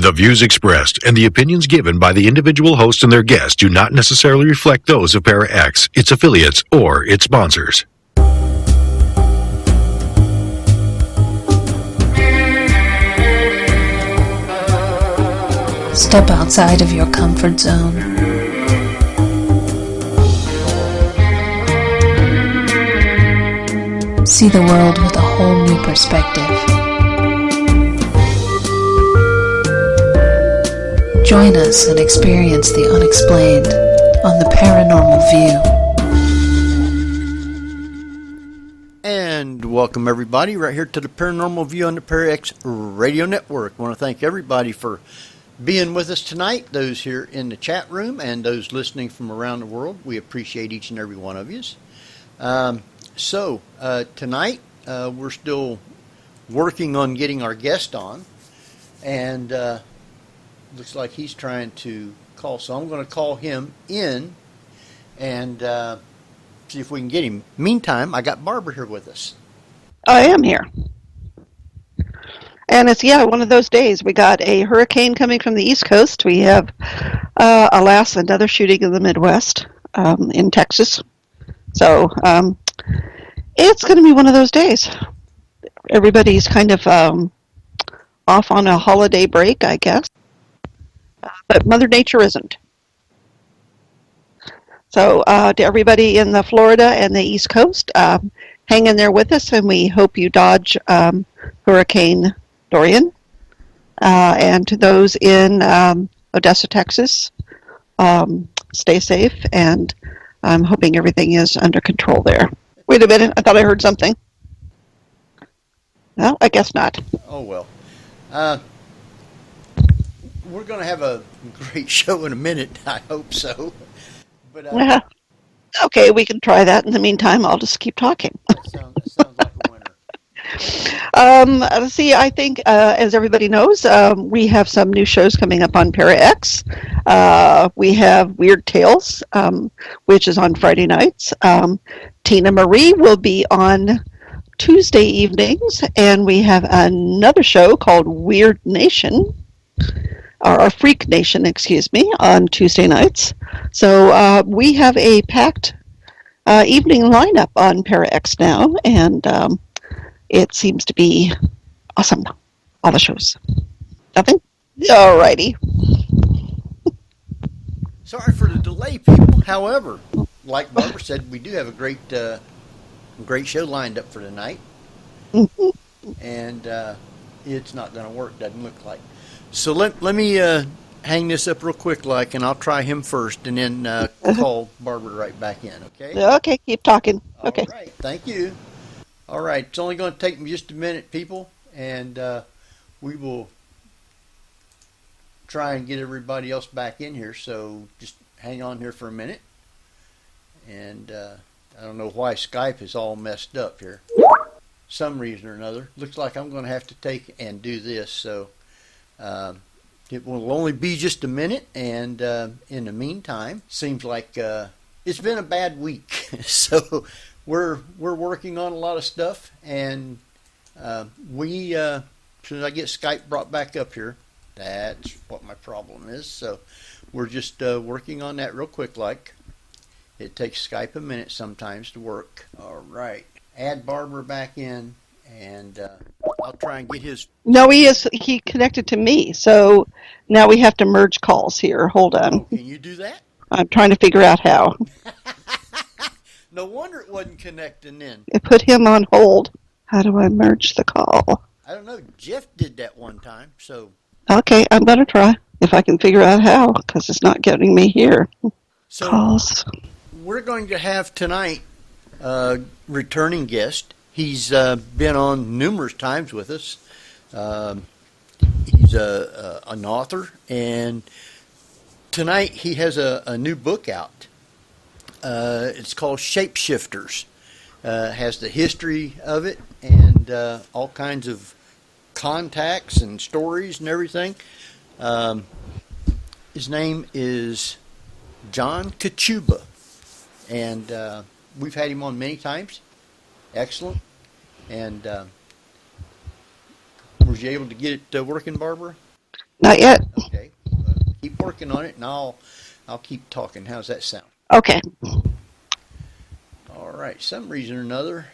The views expressed and the opinions given by the individual host and their guests do not necessarily reflect those of ParaX, its affiliates, or its sponsors. Step outside of your comfort zone. See the world with a whole new perspective. Join us and experience the unexplained on the Paranormal View. And welcome everybody right here to the Paranormal View on the ParaX Radio Network. I want to thank everybody for being with us tonight, those here in the chat room and those listening from around the world. We appreciate each and every one of you. Tonight we're still working on getting our guest on, and looks like he's trying to call, so I'm going to call him in and see if we can get him. Meantime, I got Barbara here with us. I am here. And it's, one of those days. We got a hurricane coming from the East Coast. We have, alas, another shooting in the Midwest, in Texas. So it's going to be one of those days. Everybody's kind of off on a holiday break, I guess. But Mother Nature isn't. So to everybody in the Florida and the East Coast, hang in there with us, and we hope you dodge Hurricane Dorian. And to those in Odessa, Texas, stay safe, and I'm hoping everything is under control there. Wait a minute, I thought I heard something. No, I guess not. Oh, well. We're going to have a great show in a minute. I hope so. But okay, we can try that. In the meantime, I'll just keep talking. That sounds like a winner. Let's see, I think, as everybody knows, we have some new shows coming up on ParaX. We have Weird Tales, which is on Friday nights. Tina Marie will be on Tuesday evenings, and we have another show called Weird Nation, or Freak Nation, on Tuesday nights. So we have a packed evening lineup on ParaX now, and it seems to be awesome. All the shows. Nothing? Alrighty. Sorry for the delay, people. However, like Barbara said, we do have a great show lined up for tonight. And it's not going to work, doesn't look like. So let me hang this up real quick, and I'll try him first, and then call Barbara right back in, okay? Okay, keep talking. Okay. All right, thank you. All right, it's only going to take me just a minute, people, and we will try and get everybody else back in here, so just hang on here for a minute. And I don't know why Skype is all messed up here. Some reason or another. Looks like I'm going to have to take and do this, so it will only be just a minute, and in the meantime, seems like it's been a bad week. So we're working on a lot of stuff, and as soon as I get Skype brought back up here, that's what my problem is. So we're just working on that real quick. It takes Skype a minute sometimes to work. All right, add Barbara back in, and I'll try and get his. No, he connected to me, so now we have to merge calls here. Hold on. Oh, can you do that? I'm trying to figure out how. No wonder it wasn't connecting in. I put him on hold. How do I merge the call? I don't know. Jeff did that one time, so. Okay, I'm going to try, if I can figure out how, because it's not getting me here. So calls. We're going to have tonight a returning guest. He's been on numerous times with us. He's an author, and tonight he has a new book out. It's called Shapeshifters. Has the history of it and all kinds of contacts and stories and everything. His name is John Kachuba, and we've had him on many times. Excellent. And was you able to get it working, Barbara? Not yet. Okay. Keep working on it, and I'll keep talking. How's that sound? Okay. All right. Some reason or another,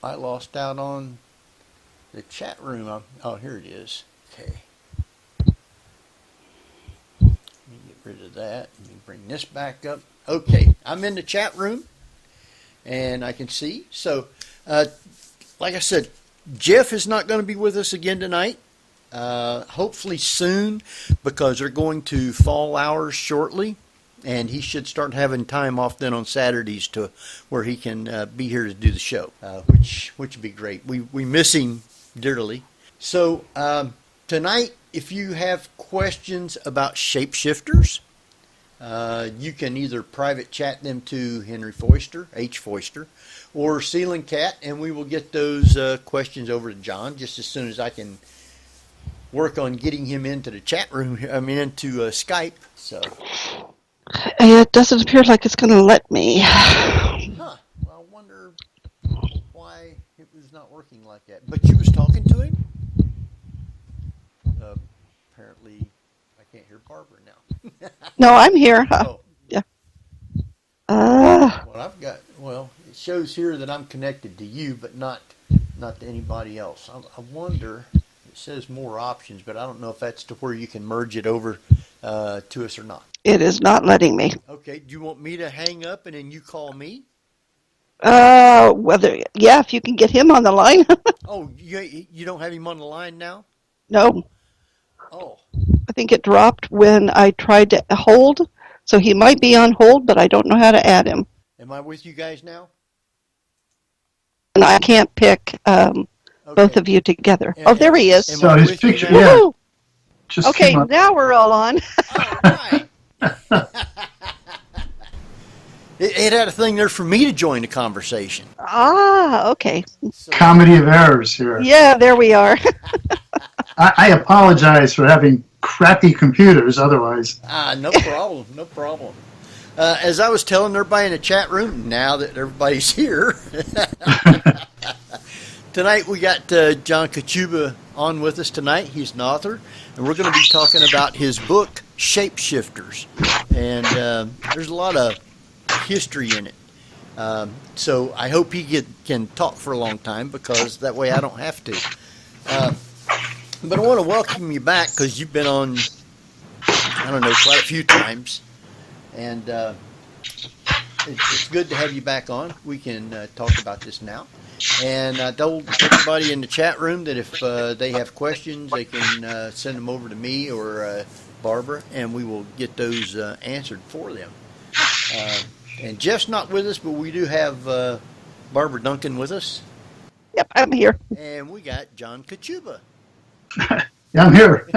I lost out on the chat room. Oh, here it is. Okay. Let me get rid of that. Let me bring this back up. Okay. I'm in the chat room, and I can see. So, like I said, Jeff is not going to be with us again tonight. Hopefully soon, because they're going to fall hours shortly, and he should start having time off then on Saturdays to where he can be here to do the show, which would be great. We miss him dearly. So tonight, if you have questions about shapeshifters, you can either private chat them to Henry Foister, H. Foister, or Ceiling Cat, and we will get those questions over to John just as soon as I can work on getting him into the chat room. I mean, into Skype. So It doesn't appear like it's going to let me. well, I wonder why it was not working like that. But you was talking to him? Apparently, I can't hear Barbara now. No, I'm here. Oh. Yeah. Well, it shows here that I'm connected to you, but not to anybody else. I wonder. It says more options, but I don't know if that's to where you can merge it over to us or not. It is not letting me. Okay. Do you want me to hang up and then you call me? If you can get him on the line. Oh, you don't have him on the line now? No. Oh. I think it dropped when I tried to hold, so he might be on hold, but I don't know how to add him. Am I with you guys now? And I can't pick both of you together. There he is. So his picture, Woo-hoo! just Okay, came up. now we're all on. Oh, right. It had a thing there for me to join the conversation. Okay. So, Comedy of errors here. Yeah, there we are. I apologize for having crappy computers otherwise. no problem. No problem. As I was telling everybody in the chat room, now that everybody's here, tonight we got John Kachuba on with us tonight. He's an author, and we're going to be talking about his book, Shapeshifters. And there's a lot of history in it. So I hope he can talk for a long time, because that way I don't have to. But I want to welcome you back, because you've been on, quite a few times. And it's good to have you back on. We can talk about this now. And I told everybody in the chat room that if they have questions, they can send them over to me or Barbara, and we will get those answered for them. And Jeff's not with us, but we do have Barbara Duncan with us. Yep, I'm here. And we got John Kachuba. Yeah, I'm here.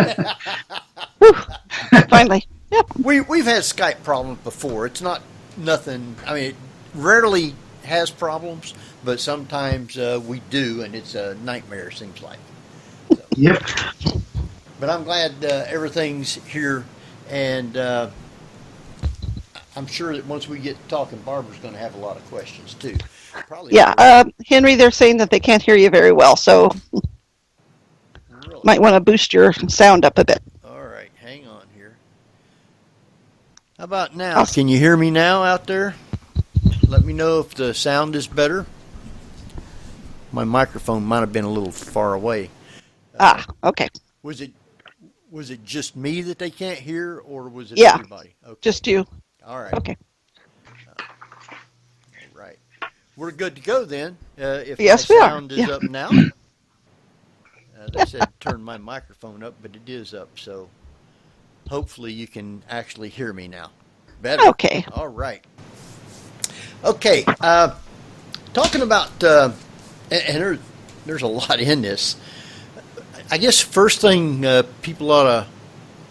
Finally. Yep. We've had Skype problems before. It's not nothing. I mean, it rarely has problems, but sometimes we do, and it's a nightmare, it seems like. So. Yep. But I'm glad everything's here, and I'm sure that once we get talking, Barbara's going to have a lot of questions too. Probably. Yeah, Henry, they're saying that they can't hear you very well, so Really? might want to boost your sound up a bit. All right, hang on here. How about now? Can you hear me now out there? Let me know if the sound is better. My microphone might have been a little far away. Okay. Was it just me that they can't hear, or was it Yeah. everybody? Okay. Just you. All right. Okay. All right. We're good to go then. If Yes, my we are. sound is Yeah. up now. They said turn my microphone up, but it is up, so hopefully you can actually hear me now. Better. Okay. All right. Okay. Talking about, and there's a lot in this. I guess first thing people ought to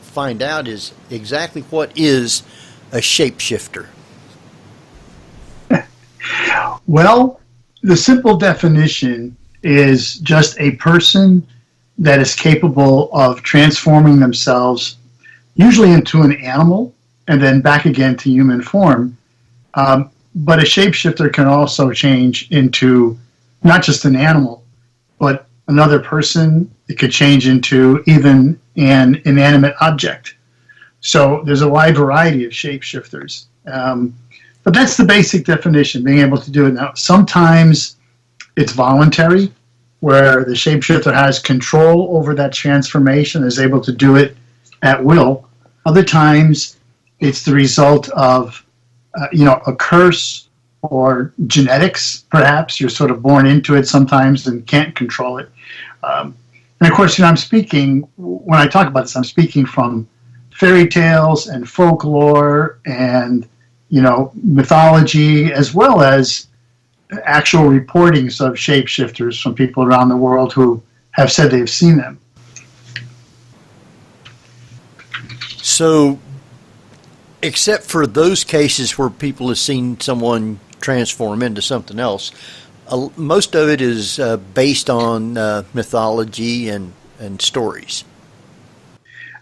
find out is exactly what is a shapeshifter. Well, the simple definition is just a person that is capable of transforming themselves, usually into an animal, and then back again to human form. But a shapeshifter can also change into not just an animal, but another person, It could change into even an inanimate object. So there's a wide variety of shapeshifters. But that's the basic definition, being able to do it. Now, sometimes it's voluntary, where the shapeshifter has control over that transformation, is able to do it at will. Other times, it's the result of, a curse or genetics, perhaps. You're sort of born into it sometimes and can't control it. And of course, when I talk about this, I'm speaking from fairy tales and folklore and, mythology, as well as actual reportings of shapeshifters from people around the world who have said they've seen them. So, except for those cases where people have seen someone transform into something else, most of it is based on mythology and stories.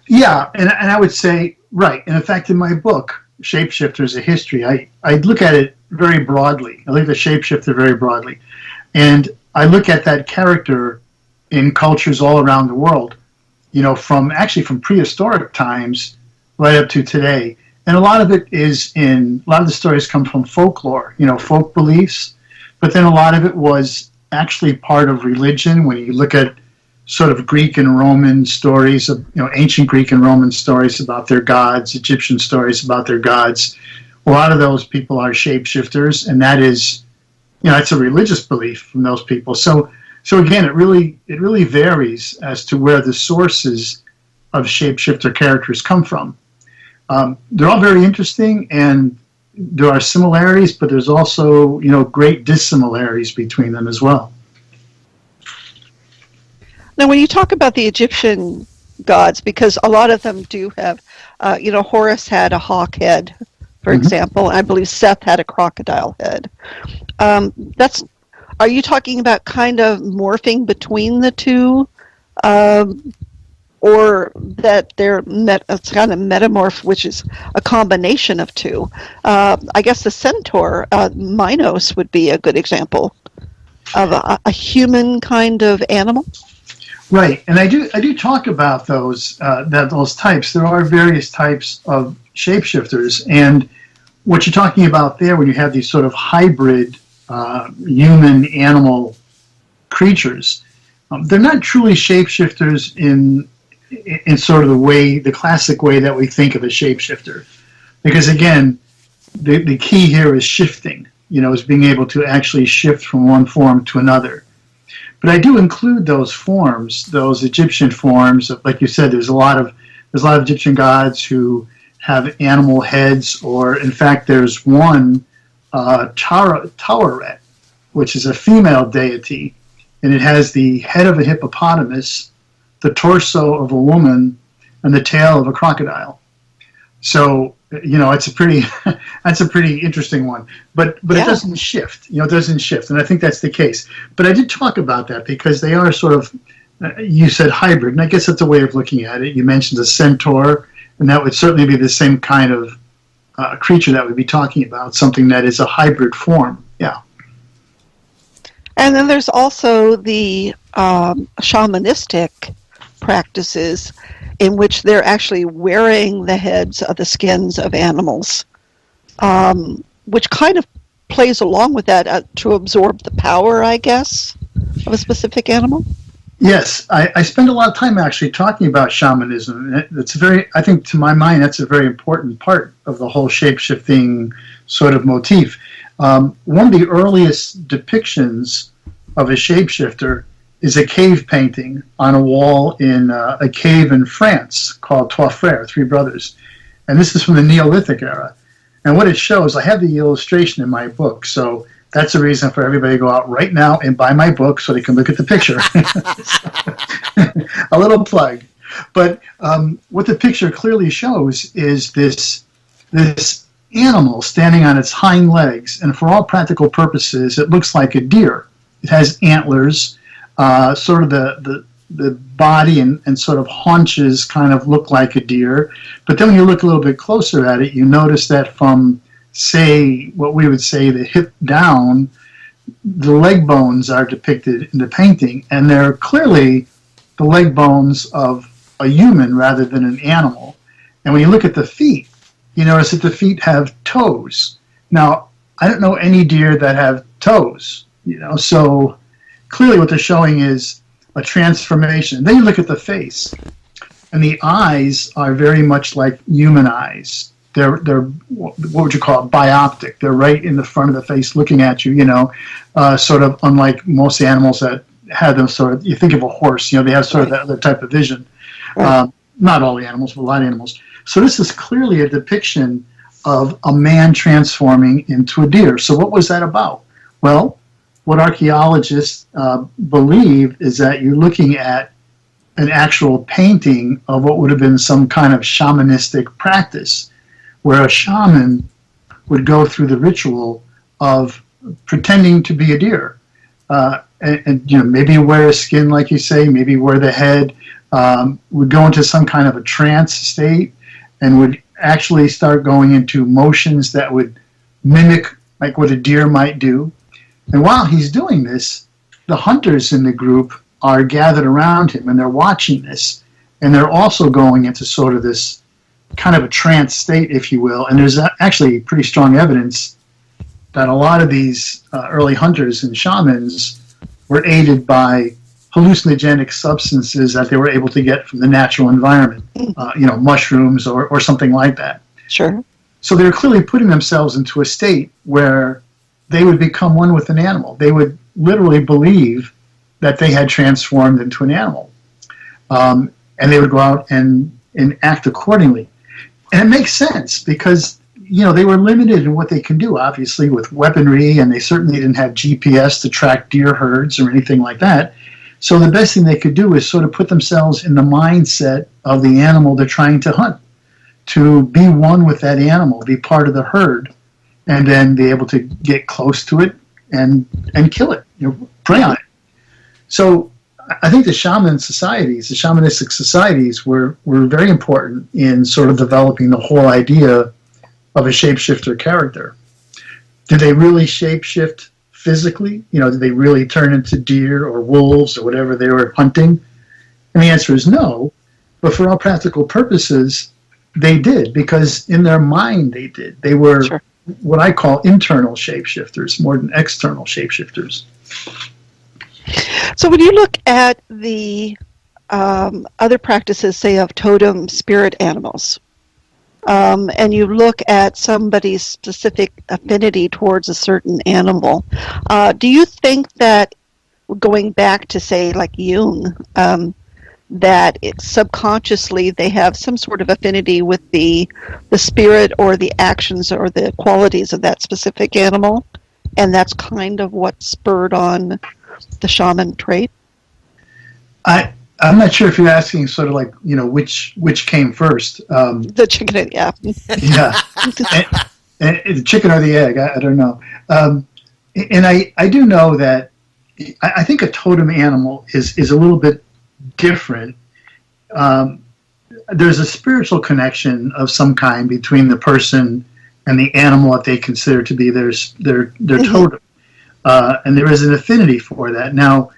Yeah, and I would say, right. And in fact, in my book, Shapeshifters, A History, I look at it very broadly. I look at the shapeshifter very broadly. And I look at that character in cultures all around the world, from prehistoric times right up to today. And a lot of a lot of the stories come from folklore, folk beliefs. But then a lot of it was actually part of religion. When you look at sort of Greek and Roman stories, ancient Greek and Roman stories about their gods, Egyptian stories about their gods, a lot of those people are shapeshifters, and that is, it's a religious belief from those people. So again, it really varies as to where the sources of shapeshifter characters come from. They're all very interesting, and there are similarities, but there's also, great dissimilarities between them as well. Now, when you talk about the Egyptian gods, because a lot of them do have, Horus had a hawk head, for example. I believe Seth had a crocodile head. Are you talking about kind of morphing between the two, or that it's kind of metamorph, which is a combination of two? I guess the centaur, Minos, would be a good example of a human kind of animal. Right, and I do talk about those types. There are various types of shapeshifters, and what you're talking about there, when you have these sort of hybrid human-animal creatures, they're not truly shapeshifters in sort of the classic way that we think of a shapeshifter, because again, the key here is shifting. Is being able to actually shift from one form to another. But I do include those forms, those Egyptian forms. Like you said, there's a lot of Egyptian gods who have animal heads, or in fact, there's one, Taweret, which is a female deity, and it has the head of a hippopotamus, the torso of a woman, and the tail of a crocodile. So it's that's a pretty interesting one. But yeah. It doesn't shift. It doesn't shift, and I think that's the case. But I did talk about that because they are sort of, you said hybrid, and I guess that's a way of looking at it. You mentioned a centaur, and that would certainly be the same kind of creature that we'd be talking about, something that is a hybrid form. Yeah. And then there's also the shamanistic practices in which they're actually wearing the heads of the skins of animals, which kind of plays along with that to absorb the power, I guess, of a specific animal. Yes, I spend a lot of time actually talking about shamanism. I think to my mind, that's a very important part of the whole shape-shifting sort of motif. One of the earliest depictions of a shapeshifter is a cave painting on a wall in a cave in France called Trois Frères, Three Brothers. And this is from the Neolithic era. And what it shows, I have the illustration in my book, so that's a reason for everybody to go out right now and buy my book so they can look at the picture. A little plug. But what the picture clearly shows is this animal standing on its hind legs, and for all practical purposes, it looks like a deer. It has antlers. Sort of the body and sort of haunches kind of look like a deer. But then when you look a little bit closer at it, you notice that from, say, what we would say the hip down, the leg bones are depicted in the painting, and they're clearly the leg bones of a human rather than an animal. And when you look at the feet, you notice that the feet have toes. Now, I don't know any deer that have toes, so clearly what they're showing is a transformation. Then you look at the face, and the eyes are very much like human eyes. They're what would you call it, bioptic. They're right in the front of the face looking at you, sort of unlike most animals that have them sort of, you think of a horse, they have sort of that other type of vision. Right. Not all the animals, but a lot of animals. So this is clearly a depiction of a man transforming into a deer. So what was that about? Well, what archaeologists believe is that you're looking at an actual painting of what would have been some kind of shamanistic practice, where a shaman would go through the ritual of pretending to be a deer. And maybe wear a skin, like you say, maybe wear the head, would go into some kind of a trance state, and would actually start going into motions that would mimic like what a deer might do. And while he's doing this, the hunters in the group are gathered around him, and they're watching this, and they're also going into sort of this kind of a trance state, if you will. And there's actually pretty strong evidence that a lot of these early hunters and shamans were aided by hallucinogenic substances that they were able to get from the natural environment, mushrooms or something like that. Sure. So they were clearly putting themselves into a state where they would become one with an animal. They would literally believe that they had transformed into an animal. And they would go out and act accordingly. And it makes sense because, they were limited in what they can do, obviously, with weaponry, and they certainly didn't have GPS to track deer herds or anything like that. So the best thing they could do is sort of put themselves in the mindset of the animal they're trying to hunt, to be one with that animal, be part of the herd, and then be able to get close to it and kill it, prey on it. So I think the shamanistic societies were very important in sort of developing the whole idea of a shapeshifter character. Did they really shapeshift physically? Did they really turn into deer or wolves or whatever they were hunting? And the answer is no. But for all practical purposes, they did, because in their mind they did. They were what I call internal shapeshifters more than external shapeshifters. So when you look at the other practices, say, of totem spirit animals, and you look at somebody's specific affinity towards a certain animal, do you think that, going back to, say, like Jung, that subconsciously they have some sort of affinity with the spirit or the actions or the qualities of that specific animal, and that's kind of what spurred on the shaman trait? I'm not sure if you're asking sort of like, which came first. The chicken, yeah. Yeah. and the chicken or the egg, I don't know. And I do know that I think a totem animal is a little bit different. There's a spiritual connection of some kind between the person and the animal that they consider to be their totem. And there is an affinity for that. Now,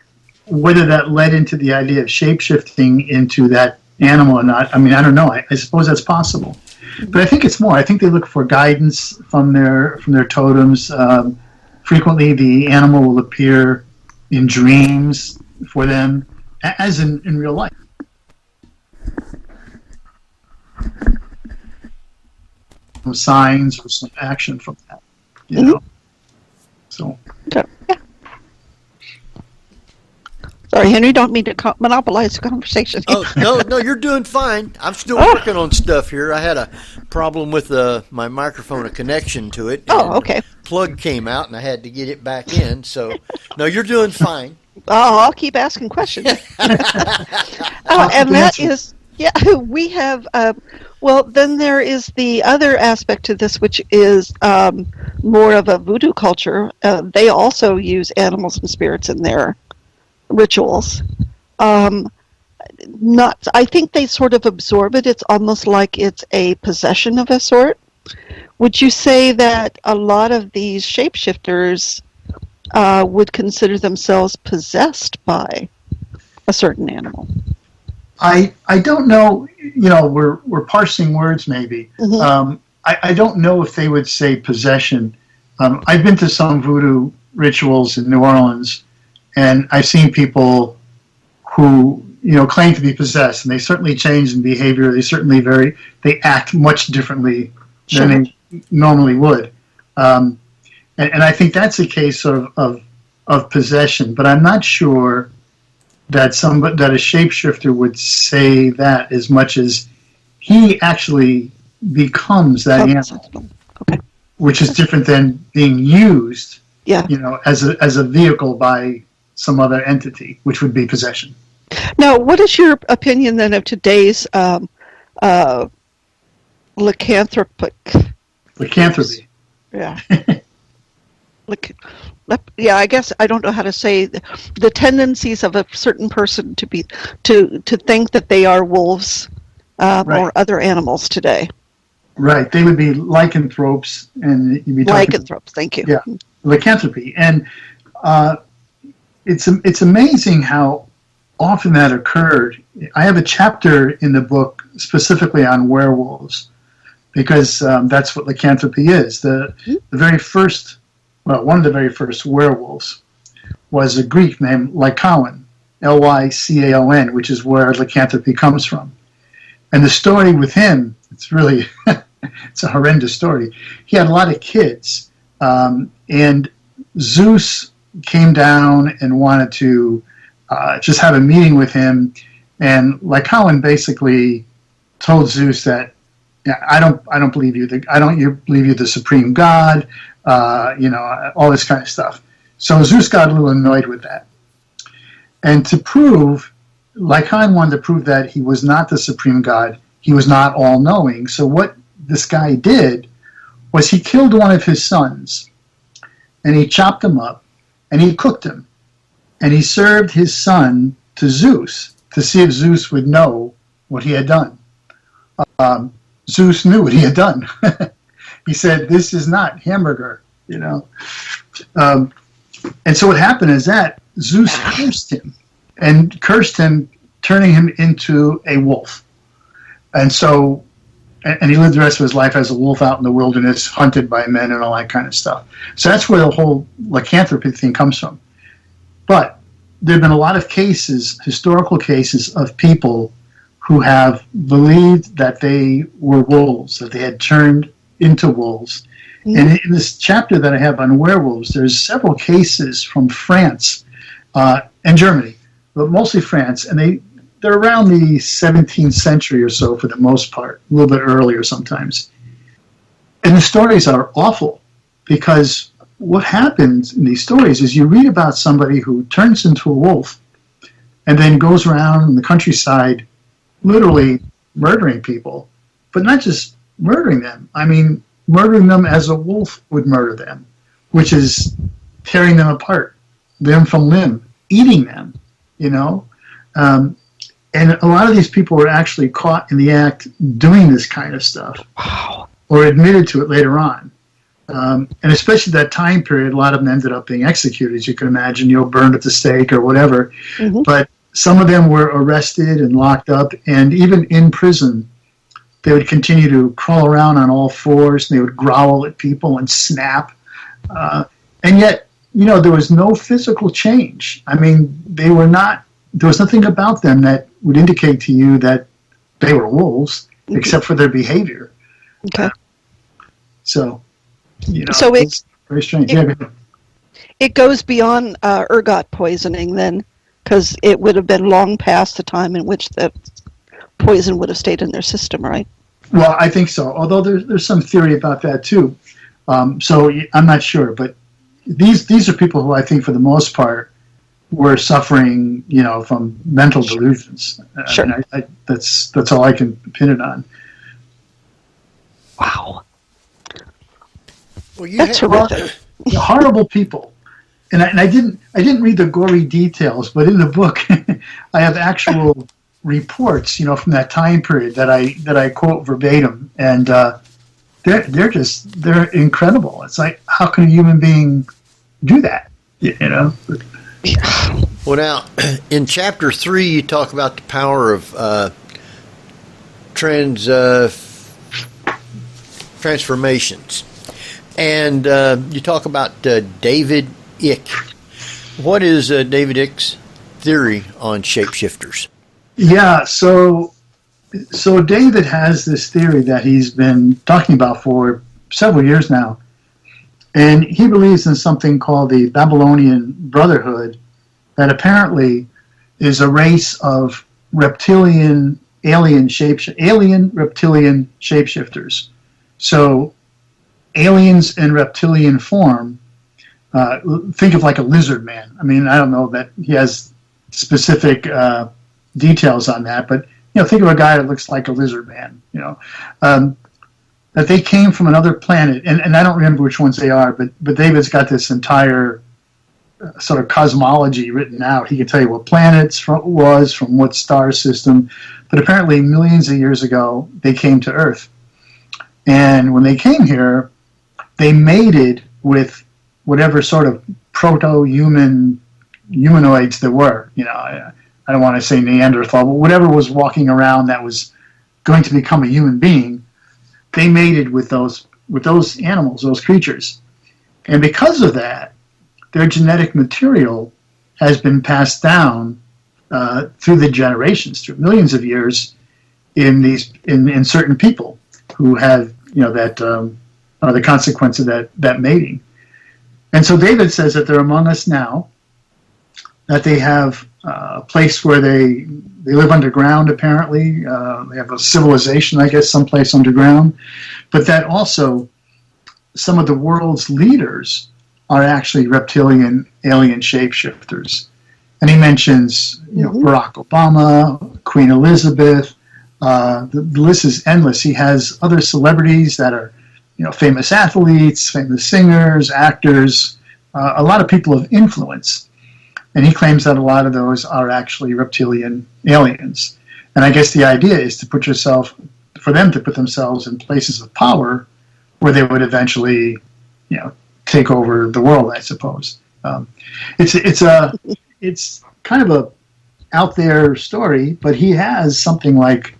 whether that led into the idea of shapeshifting into that animal or not, I don't know. I suppose that's possible. But I think it's more. I think they look for guidance from their totems. Frequently, the animal will appear in dreams for them, as in real life. Some signs or some action from that, So. Yeah. Sorry, Henry, don't mean to monopolize the conversation. Oh, no, you're doing fine. I'm still working on stuff here. I had a problem with my microphone, a connection to it. Oh, okay. Plug came out, and I had to get it back in. So, no, you're doing fine. Oh, I'll keep asking questions. And that is, we have, well, then there is the other aspect to this, which is more of a voodoo culture. They also use animals and spirits in their rituals. I think they sort of absorb it. It's almost like it's a possession of a sort. Would you say that a lot of these shapeshifters would consider themselves possessed by a certain animal. I don't know. We're parsing words maybe. Mm-hmm. I don't know if they would say possession. I've been to some voodoo rituals in New Orleans, and I've seen people who claim to be possessed, and they certainly change in behavior. They act much differently than they normally would, and I think that's a case of possession. But I'm not sure that a shapeshifter would say that as much as he actually becomes that animal, okay. Which is different than being used, Yeah. as a vehicle by some other entity, which would be possession. Now, what is your opinion then of today's lycanthropic? Lycanthropy. Yeah. Yeah, I guess I don't know how to say the tendencies of a certain person to think that they are wolves or other animals today. Right, they would be lycanthropes, and you'd be talking Lycanthropes. Thank you. Yeah, lycanthropy, and it's amazing how often that occurred. I have a chapter in the book specifically on werewolves because that's what lycanthropy is. The very first. Well, one of the very first werewolves was a Greek named Lycaon, Lycaon, which is where lycanthropy comes from. And the story with him, it's really, it's a horrendous story. He had a lot of kids, and Zeus came down and wanted to just have a meeting with him, and Lycaon basically told Zeus that, I don't believe you. I don't believe you're the supreme god. All this kind of stuff. So Zeus got a little annoyed with that. And Lycaon wanted to prove that he was not the supreme god. He was not all-knowing. So what this guy did was he killed one of his sons, and he chopped him up, and he cooked him. And he served his son to Zeus to see if Zeus would know what he had done. Zeus knew what he had done. He said, "This is not hamburger," And so what happened is that Zeus cursed him, turning him into a wolf. And so, and he lived the rest of his life as a wolf out in the wilderness, hunted by men and all that kind of stuff. So that's where the whole lycanthropy thing comes from. But there have been a lot of cases, historical cases, of people who have believed that they were wolves, that they had turned into wolves. Mm-hmm. And in this chapter that I have on werewolves, there's several cases from France and Germany, but mostly France, and they're around the 17th century or so for the most part, a little bit earlier sometimes. And the stories are awful because what happens in these stories is you read about somebody who turns into a wolf and then goes around in the countryside literally murdering people, but not just murdering them. I mean, murdering them as a wolf would murder them, which is tearing them apart, limb from limb, eating them, And a lot of these people were actually caught in the act doing this kind of stuff. Wow. Or admitted to it later on. And especially that time period, a lot of them ended up being executed, as you can imagine, burned at the stake or whatever. Mm-hmm. But some of them were arrested and locked up, and even in prison, they would continue to crawl around on all fours, and they would growl at people and snap. And yet, there was no physical change. I mean, there was nothing about them that would indicate to you that they were wolves, mm-hmm. except for their behavior. Okay. So it's very strange. It goes beyond ergot poisoning then, because it would have been long past the time in which the poison would have stayed in their system, right? Well, I think so. Although there's some theory about that too. So I'm not sure, but these are people who I think, for the most part, were suffering, from mental delusions. Sure. I that's all I can pin it on. Wow. Well, that's horrific. Horrible people. And I didn't read the gory details, but in the book, I have actual reports, from that time period that I quote verbatim, and they're incredible. It's like, how can a human being do that? Well, now, in Chapter 3, you talk about the power of transformations. And you talk about David Icke. What is David Icke's theory on shapeshifters? Yeah, so David has this theory that he's been talking about for several years now. And he believes in something called the Babylonian Brotherhood, that apparently is a race of alien reptilian shapeshifters. So aliens in reptilian form, think of like a lizard man. I mean, I don't know that he has specific details on that, but think of a guy that looks like a lizard man. That they came from another planet, and I don't remember which ones they are, but David's got this entire sort of cosmology written out. He can tell you what planets was from what star system, but apparently millions of years ago they came to Earth, and when they came here, they mated with whatever sort of humanoids there were. I don't want to say Neanderthal, but whatever was walking around that was going to become a human being, they mated with those animals, those creatures. And because of that, their genetic material has been passed down through the generations, through millions of years, in certain people who have the consequence of that mating. And so David says that they're among us now, that they have a place where they live underground, apparently. They have a civilization, I guess, someplace underground. But that also some of the world's leaders are actually reptilian alien shapeshifters. And he mentions Barack Obama, Queen Elizabeth. The list is endless. He has other celebrities that are famous athletes, famous singers, actors, a lot of people of influence. And he claims that a lot of those are actually reptilian aliens. And I guess the idea is for them to put themselves in places of power where they would eventually, take over the world, I suppose. It's kind of a out there story, but he has something like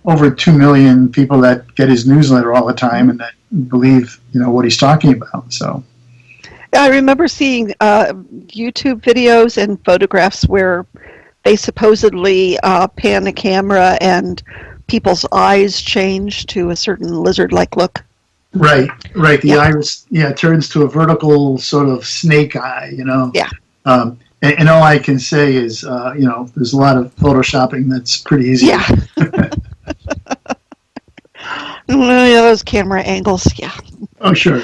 over 2 million people that get his newsletter all the time and that believe, what he's talking about. So. I remember seeing YouTube videos and photographs where they supposedly pan the camera and people's eyes change to a certain lizard-like look. Right. The iris, turns to a vertical sort of snake eye, Yeah. And all I can say is, there's a lot of photoshopping that's pretty easy. Yeah. Those camera angles, yeah. Oh, sure.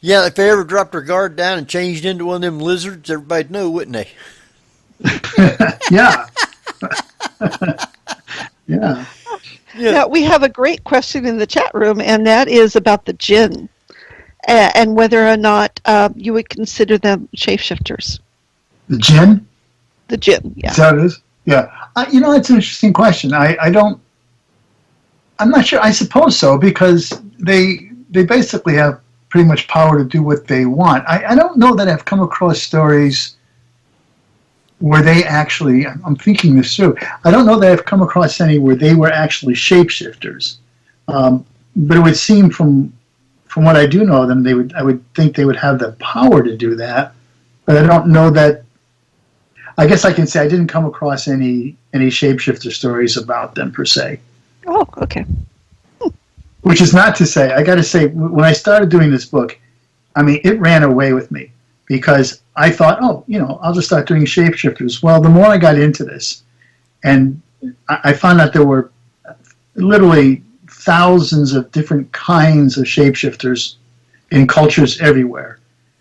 Yeah, if they ever dropped their guard down and changed into one of them lizards, everybody'd know, wouldn't they? Yeah. Yeah. Now, we have a great question in the chat room, and that is about the jinn and whether or not you would consider them shapeshifters. The jinn? The jinn, yeah. Is that what it is? Yeah. It's an interesting question. I'm not sure. I suppose so, because they basically have pretty much power to do what they want. I don't know that I've come across stories where they actually, I'm thinking this through, I don't know that I've come across any where they were actually shapeshifters. But it would seem from what I do know of them, I would think they would have the power to do that. But I don't know that, I guess I can say I didn't come across any shapeshifter stories about them per se. Oh, okay. Which is not to say, I got to say, when I started doing this book, it ran away with me because I thought, I'll just start doing shapeshifters. Well, the more I got into this, and I found out there were literally thousands of different kinds of shapeshifters in cultures everywhere.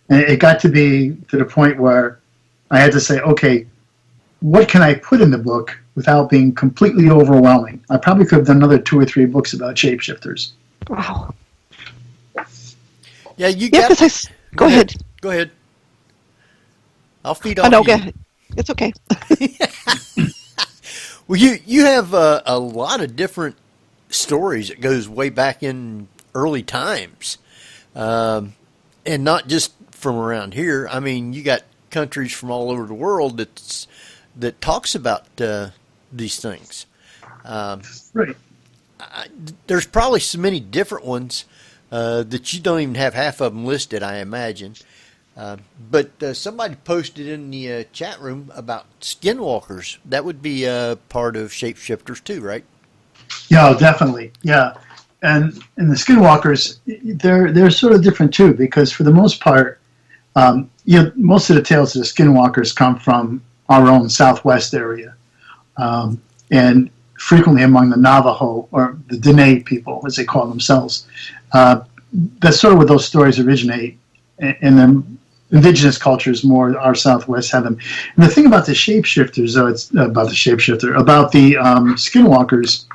And it got to be to the point where I had to say, okay, what can I put in the book without being completely overwhelming? I probably could have done another 2 or 3 books about shapeshifters. Wow. Yeah, Go ahead. Go ahead. I'll feed off no, you. go ahead. It's okay. Well, you have a lot of different stories that goes way back in early times, and not just from around here. I mean, you got countries from all over the world that talks about these things. Right. There's probably so many different ones that you don't even have half of them listed, I imagine. But somebody posted in the chat room about skinwalkers. That would be part of shapeshifters too, right? Yeah, definitely. Yeah. And the skinwalkers, they're sort of different too, because for the most part, most of the tales of the skinwalkers come from our own Southwest area. And frequently among the Navajo, or the Dene people, as they call themselves. That's sort of where those stories originate. And the indigenous cultures, more our Southwest, have them. And the thing about the shapeshifters, about the skinwalkers,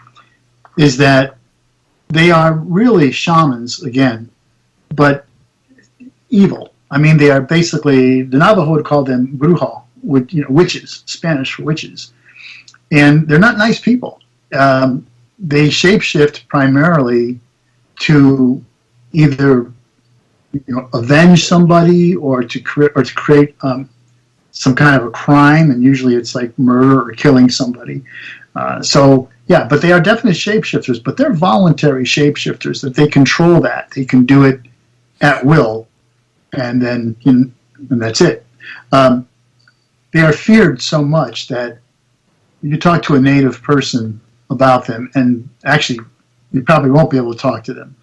is that they are really shamans, again, but evil. I mean, they are basically, the Navajo would call them brujo, witches, Spanish for witches. And they're not nice people. They shapeshift primarily to either avenge somebody or to create some kind of a crime, and usually it's like murder or killing somebody. But they are definite shapeshifters, but they're voluntary shapeshifters, that they control that. They can do it at will, and then and that's it. They are feared so much that you talk to a native person about them, and actually you probably won't be able to talk to them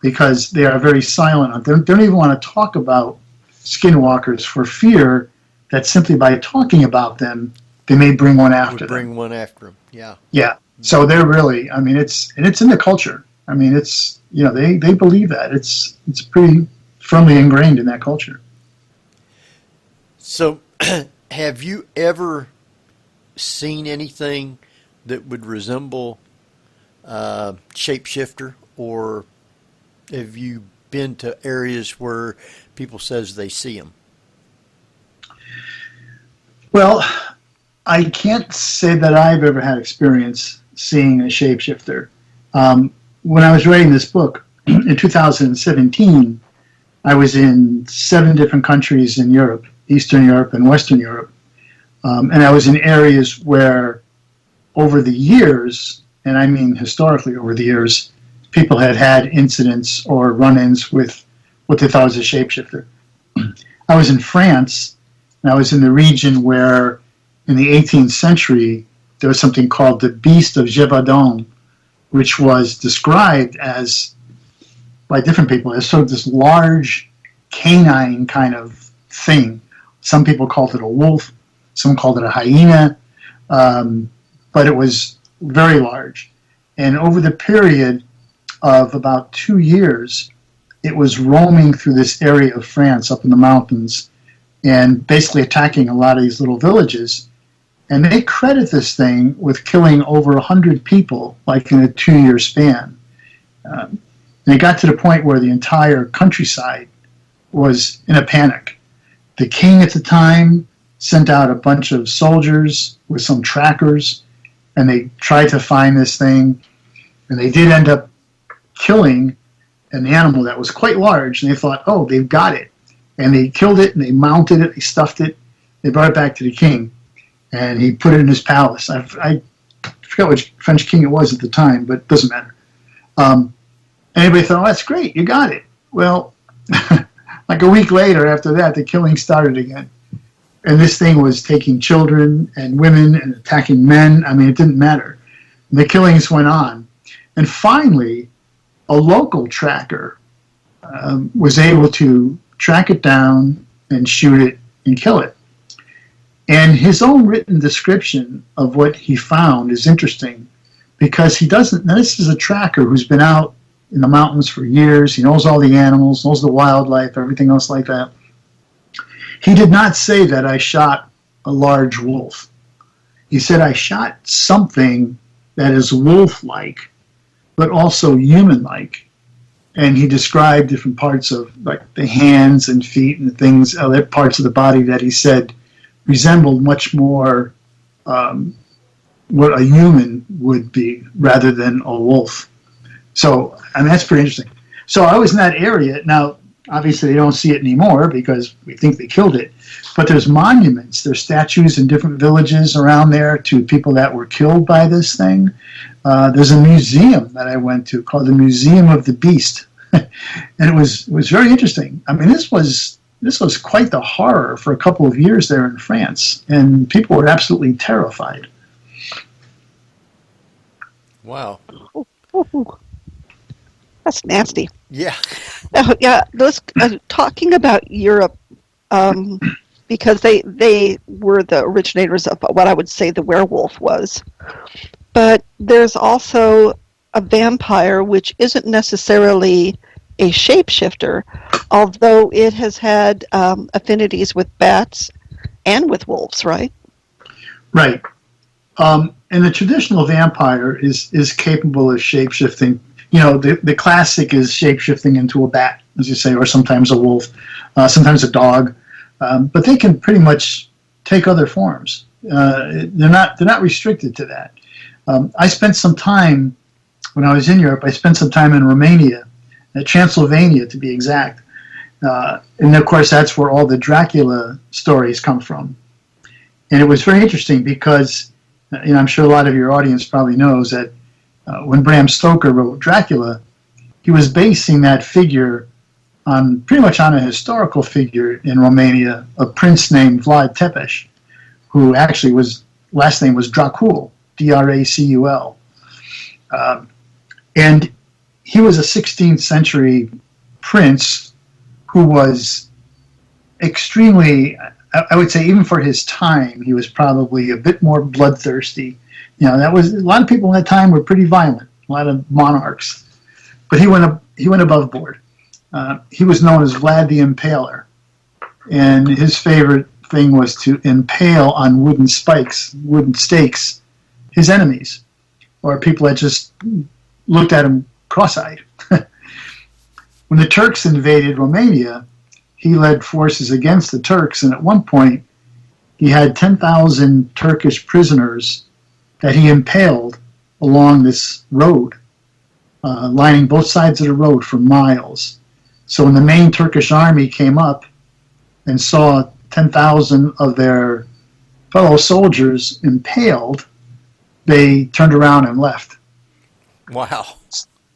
because they are very silent. They don't even want to talk about skinwalkers for fear that simply by talking about them, they may bring one after them. Yeah. Yeah. So they're really, I mean, it's in the culture. I mean, it's, they believe that. It's pretty firmly ingrained in that culture. So have you ever seen anything that would resemble shapeshifter, or have you been to areas where people says they see them? Well, I can't say that I've ever had experience seeing a shapeshifter. When I was writing this book in 2017, I was in 7 different countries in Europe, Eastern Europe and Western Europe. And I was in areas where over the years, and I mean historically over the years, people had incidents or run-ins with what they thought was a shapeshifter. I was in France, and I was in the region where in the 18th century, there was something called the Beast of Zhivadon, which was described as, by different people, as sort of this large canine kind of thing. Some people called it a wolf, some called it a hyena, but it was very large. And over the period of about 2 years, it was roaming through this area of France up in the mountains and basically attacking a lot of these little villages. And they credit this thing with killing over 100 people, like in a 2-year span. And it got to the point where the entire countryside was in a panic. The king at the time sent out a bunch of soldiers with some trackers, and they tried to find this thing. And they did end up killing an animal that was quite large, and they thought, oh, they've got it. And they killed it, and they mounted it, they stuffed it, they brought it back to the king. And he put it in his palace. I forgot which French king it was at the time, but it doesn't matter. And everybody thought, oh, that's great, you got it. Well, like a week later after that, the killing started again. And this thing was taking children and women and attacking men. I mean, it didn't matter. And the killings went on. And finally, a local tracker was able to track it down and shoot it and kill it. And his own written description of what he found is interesting because he doesn't, now this is a tracker who's been out in the mountains for years. He knows all the animals, knows the wildlife, everything else like that. He did not say that I shot a large wolf. He said I shot something that is wolf-like, but also human-like. And he described different parts of like the hands and feet and things, other parts of the body that he said resembled much more what a human would be rather than a wolf. So, I mean, that's pretty interesting. So I was in that area. Now, Obviously, they don't see it anymore because we think they killed it. But there's monuments, there's statues in different villages around there to people that were killed by this thing. There's a museum that I went to called the Museum of the Beast, and it was very interesting. I mean, this was quite the horror for a couple of years there in France, and people were absolutely terrified. Wow. Ooh, that's nasty. Yeah. Yeah, those talking about Europe, because they were the originators of what I would say the werewolf was. But there's also a vampire, which isn't necessarily a shapeshifter, although it has had affinities with bats and with wolves, right? Right. And the traditional vampire is capable of shapeshifting. You know, the classic is shapeshifting into a bat, as you say, or sometimes a wolf, sometimes a dog. But they can pretty much take other forms. They're not restricted to that. I spent some time, when I was in Europe, I spent some time in Romania, Transylvania to be exact. And of course, that's where all the Dracula stories come from. And it was very interesting because, I'm sure a lot of your audience probably knows that when Bram Stoker wrote Dracula, he was basing that figure pretty much on a historical figure in Romania, a prince named Vlad Tepes, who actually last name was Dracul, Dracul. And he was a 16th century prince who was extremely, I would say, even for his time, he was probably a bit more bloodthirsty. That was a lot of people in that time were pretty violent, a lot of monarchs, but he went above board. He was known as Vlad the Impaler, and his favorite thing was to impale on wooden stakes, his enemies, or people that just looked at him cross-eyed. When the Turks invaded Romania, he led forces against the Turks, and at one point, he had 10,000 Turkish prisoners that he impaled along this road, lining both sides of the road for miles. So when the main Turkish army came up and saw 10,000 of their fellow soldiers impaled, they turned around and left. Wow.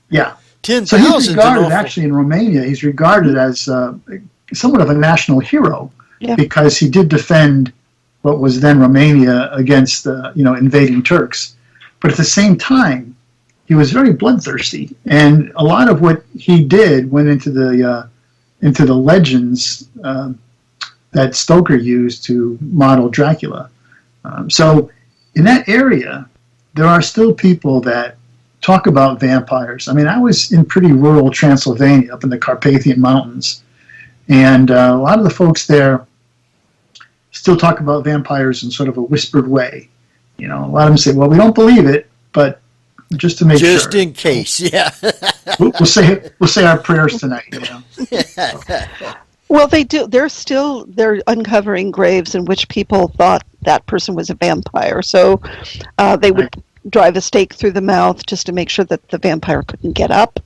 Yeah. 10,000. So he's regarded, actually in Romania, he's regarded as somewhat of a national hero, because he did defend what was then Romania against invading Turks. But at the same time, he was very bloodthirsty, and a lot of what he did went into the legends that Stoker used to model Dracula. So in that area, there are still people that talk about vampires. I mean, I was in pretty rural Transylvania, up in the Carpathian Mountains, and a lot of the folks there still talk about vampires in sort of a whispered way. A lot of them say, well, we don't believe it, but just to make sure. Just in case, yeah. we'll say our prayers tonight. Well, they do. They're uncovering graves in which people thought that person was a vampire. So they would drive a stake through the mouth just to make sure that the vampire couldn't get up.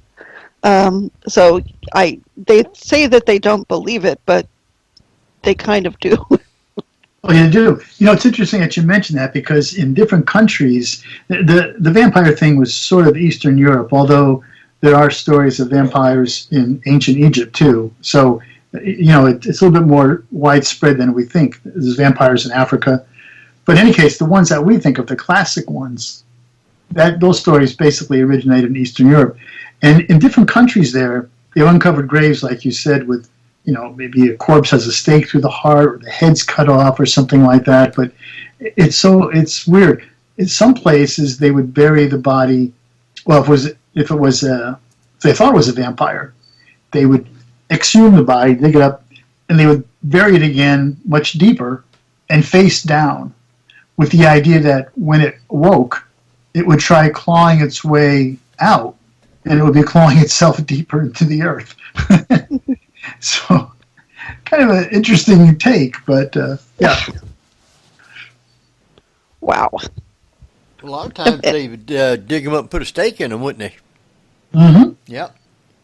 So they say that they don't believe it, but they kind of do. Oh, you do. It's interesting that you mentioned that, because in different countries, the vampire thing was sort of Eastern Europe, although there are stories of vampires in ancient Egypt too. So, it's a little bit more widespread than we think. There's vampires in Africa. But in any case, the ones that we think of, the classic ones, those stories basically originated in Eastern Europe. And in different countries there, they've uncovered graves, like you said, with maybe a corpse has a stake through the heart, or the head's cut off, or something like that. But it's weird. In some places, they would bury the body. Well, if they thought it was a vampire, they would exhume the body, dig it up, and they would bury it again much deeper and face down, with the idea that when it awoke, it would try clawing its way out, and it would be clawing itself deeper into the earth. So, kind of an interesting take, but yeah. Wow. A lot of times they would dig them up and put a stake in them, wouldn't they? Mm-hmm. Yep.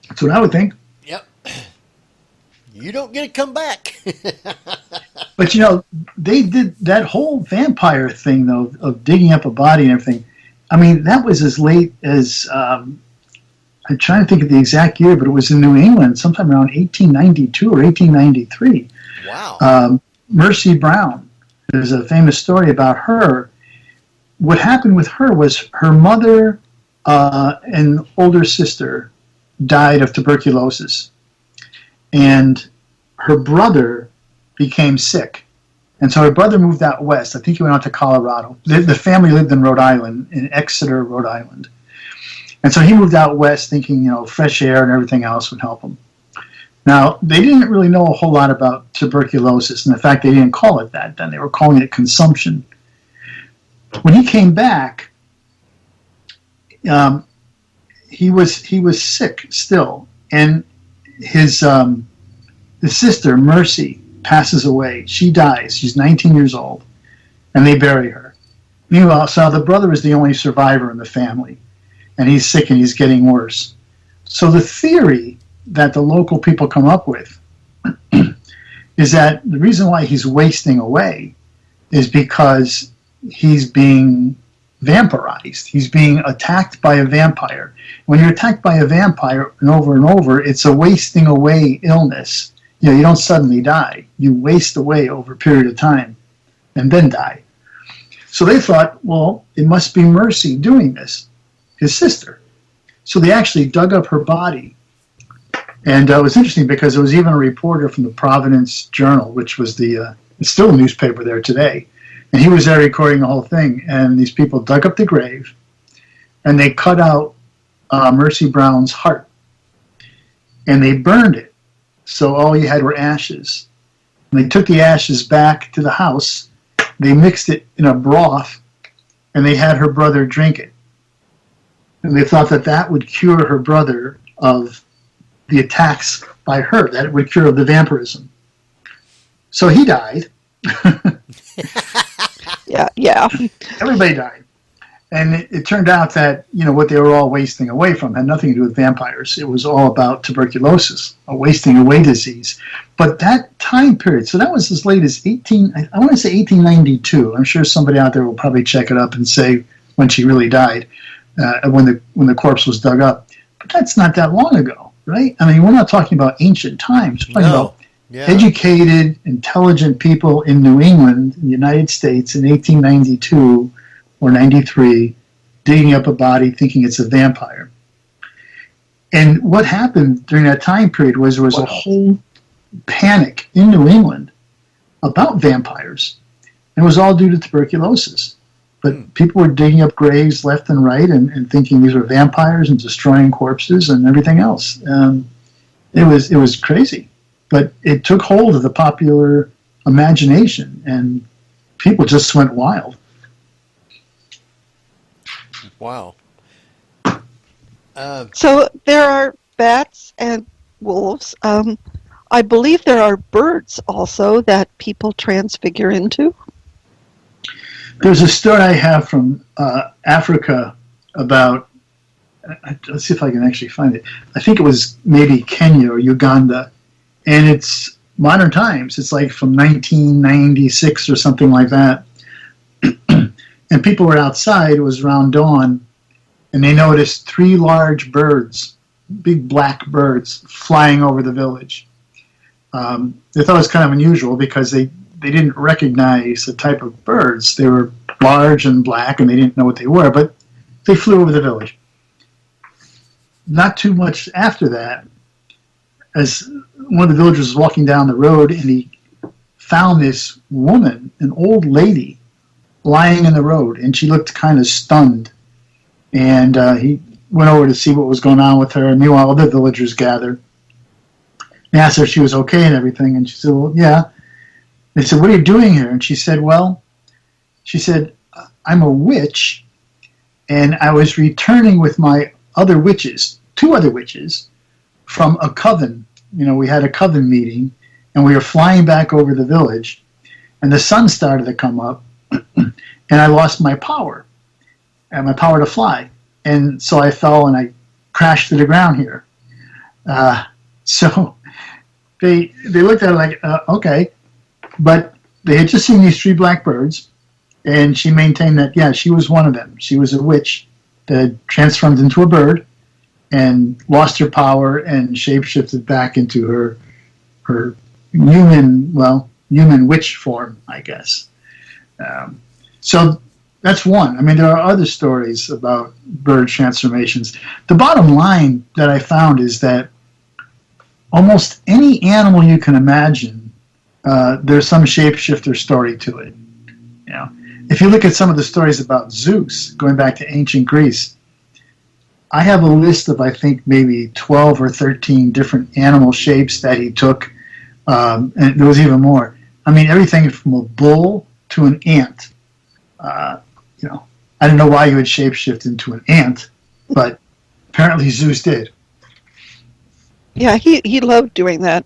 That's what I would think. Yep. You don't get to come back. But they did that whole vampire thing though of digging up a body and everything. I mean, that was as late as I'm trying to think of the exact year, but it was in New England sometime around 1892 or 1893. Wow. Mercy Brown. There's a famous story about her. What happened with her was her mother and older sister died of tuberculosis, and her brother became sick. And so her brother moved out west. I think he went out to Colorado. The family lived in Rhode Island, in Exeter, Rhode Island. And so he moved out west thinking, fresh air and everything else would help him. Now, they didn't really know a whole lot about tuberculosis. And in fact, they didn't call it that then. They were calling it consumption. When he came back, he was sick still. And his sister, Mercy, passes away. She dies. She's 19 years old. And they bury her. Meanwhile, so the brother is the only survivor in the family. And he's sick and he's getting worse. So the theory that the local people come up with is that the reason why he's wasting away is because he's being vampirized. He's being attacked by a vampire. When you're attacked by a vampire and over, it's a wasting away illness. You don't suddenly die. You waste away over a period of time and then die. So they thought, well, it must be Mercy doing this, his sister. So they actually dug up her body. And it was interesting because there was even a reporter from the Providence Journal, which was it's still a newspaper there today. And he was there recording the whole thing. And these people dug up the grave and they cut out Mercy Brown's heart. And they burned it. So all you had were ashes. And they took the ashes back to the house. They mixed it in a broth and they had her brother drink it. And they thought that would cure her brother of the attacks by her, that it would cure the vampirism. So he died. Yeah. Everybody died. And it turned out that, what they were all wasting away from had nothing to do with vampires. It was all about tuberculosis, a wasting away disease. But that time period, so that was as late as I want to say 1892. I'm sure somebody out there will probably check it up and say when she really died, when the corpse was dug up. But that's not that long ago, right? I mean, we're not talking about ancient times. We're talking about educated, intelligent people in New England, in the United States, in 1892 or 93, digging up a body thinking it's a vampire. And what happened during that time period was there was a whole panic in New England about vampires. And it was all due to tuberculosis. But people were digging up graves left and right and thinking these were vampires and destroying corpses and everything else. It was crazy. But it took hold of the popular imagination, and people just went wild. Wow. So there are bats and wolves. I believe there are birds also that people transfigure into. There's a story I have from Africa about, let's see if I can actually find it. I think it was maybe Kenya or Uganda. And it's modern times. It's like from 1996 or something like that. And people were outside. It was around dawn. And they noticed 3 large birds, big black birds, flying over the village. They thought it was kind of unusual because they didn't recognize the type of birds. They were large and black, and they didn't know what they were, but they flew over the village. Not too much after that, as one of the villagers was walking down the road, and he found this woman, an old lady, lying in the road, and she looked kind of stunned. And he went over to see what was going on with her, and meanwhile other villagers gathered. They asked her if she was okay and everything, and she said, well, yeah. They said, what are you doing here? And she said, I'm a witch, and I was returning with my other witches, 2 other witches, from a coven. We had a coven meeting, and we were flying back over the village, and the sun started to come up, and I lost my power, and my power to fly. And so I fell and I crashed to the ground here. So they looked at it like, okay. But they had just seen these 3 black birds, and she maintained that, yeah, she was one of them. She was a witch that had transformed into a bird and lost her power and shapeshifted back into her human witch form, I guess. So that's one. I mean, there are other stories about bird transformations. The bottom line that I found is that almost any animal you can imagine, there's some shapeshifter story to it. You know, if you look at some of the stories about Zeus, going back to ancient Greece, I have a list of, I think, maybe 12 or 13 different animal shapes that he took, and there was even more. I mean, everything from a bull to an ant. I don't know why you would shapeshift into an ant, but apparently Zeus did. Yeah, he loved doing that.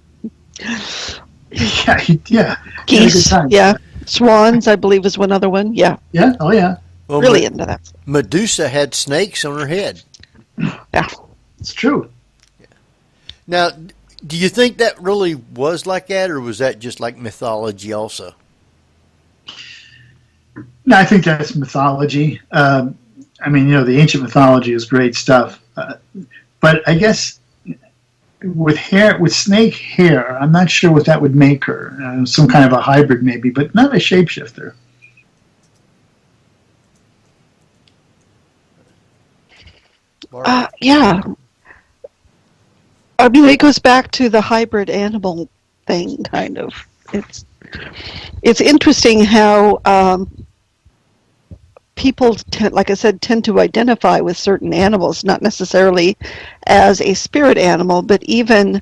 Yeah. Geese, yeah. Swans, I believe, is one other one. Yeah. Yeah, oh yeah. Well, really into that. Medusa had snakes on her head. Yeah. It's true. Now, do you think that really was like that, or was that just like mythology also? No, I think that's mythology. I mean, the ancient mythology is great stuff. But I guess with snake hair, I'm not sure what that would make her. Some kind of a hybrid maybe, but not a shapeshifter. Yeah. I mean, it goes back to the hybrid animal thing, kind of. It's interesting how people, like I said, tend to identify with certain animals, not necessarily as a spirit animal, but even,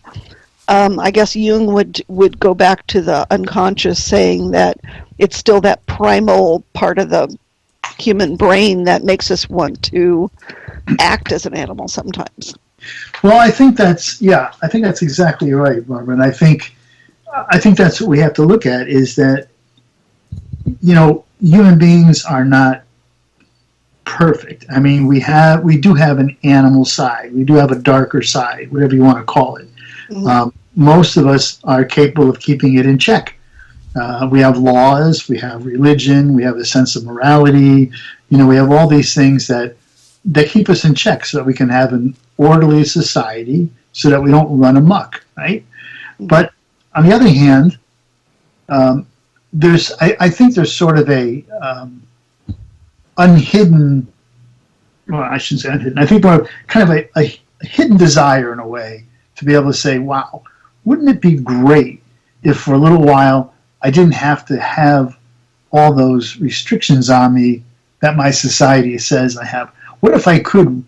I guess Jung would go back to the unconscious, saying that it's still that primal part of the human brain that makes us want to act as an animal sometimes. Well, I think that's exactly right, Barbara. And I think that's what we have to look at, is that, human beings are not perfect. I mean, we do have an animal side. We do have a darker side, whatever you want to call it. Mm-hmm. Most of us are capable of keeping it in check. We have laws, we have religion, we have a sense of morality. We have all these things that keep us in check so that we can have an orderly society, so that we don't run amok, right? Mm-hmm. But on the other hand, I think there's sort of a unhidden, well, I shouldn't say unhidden, I think more kind of a hidden desire in a way to be able to say, wow, wouldn't it be great if for a little while I didn't have to have all those restrictions on me that my society says I have? What if I could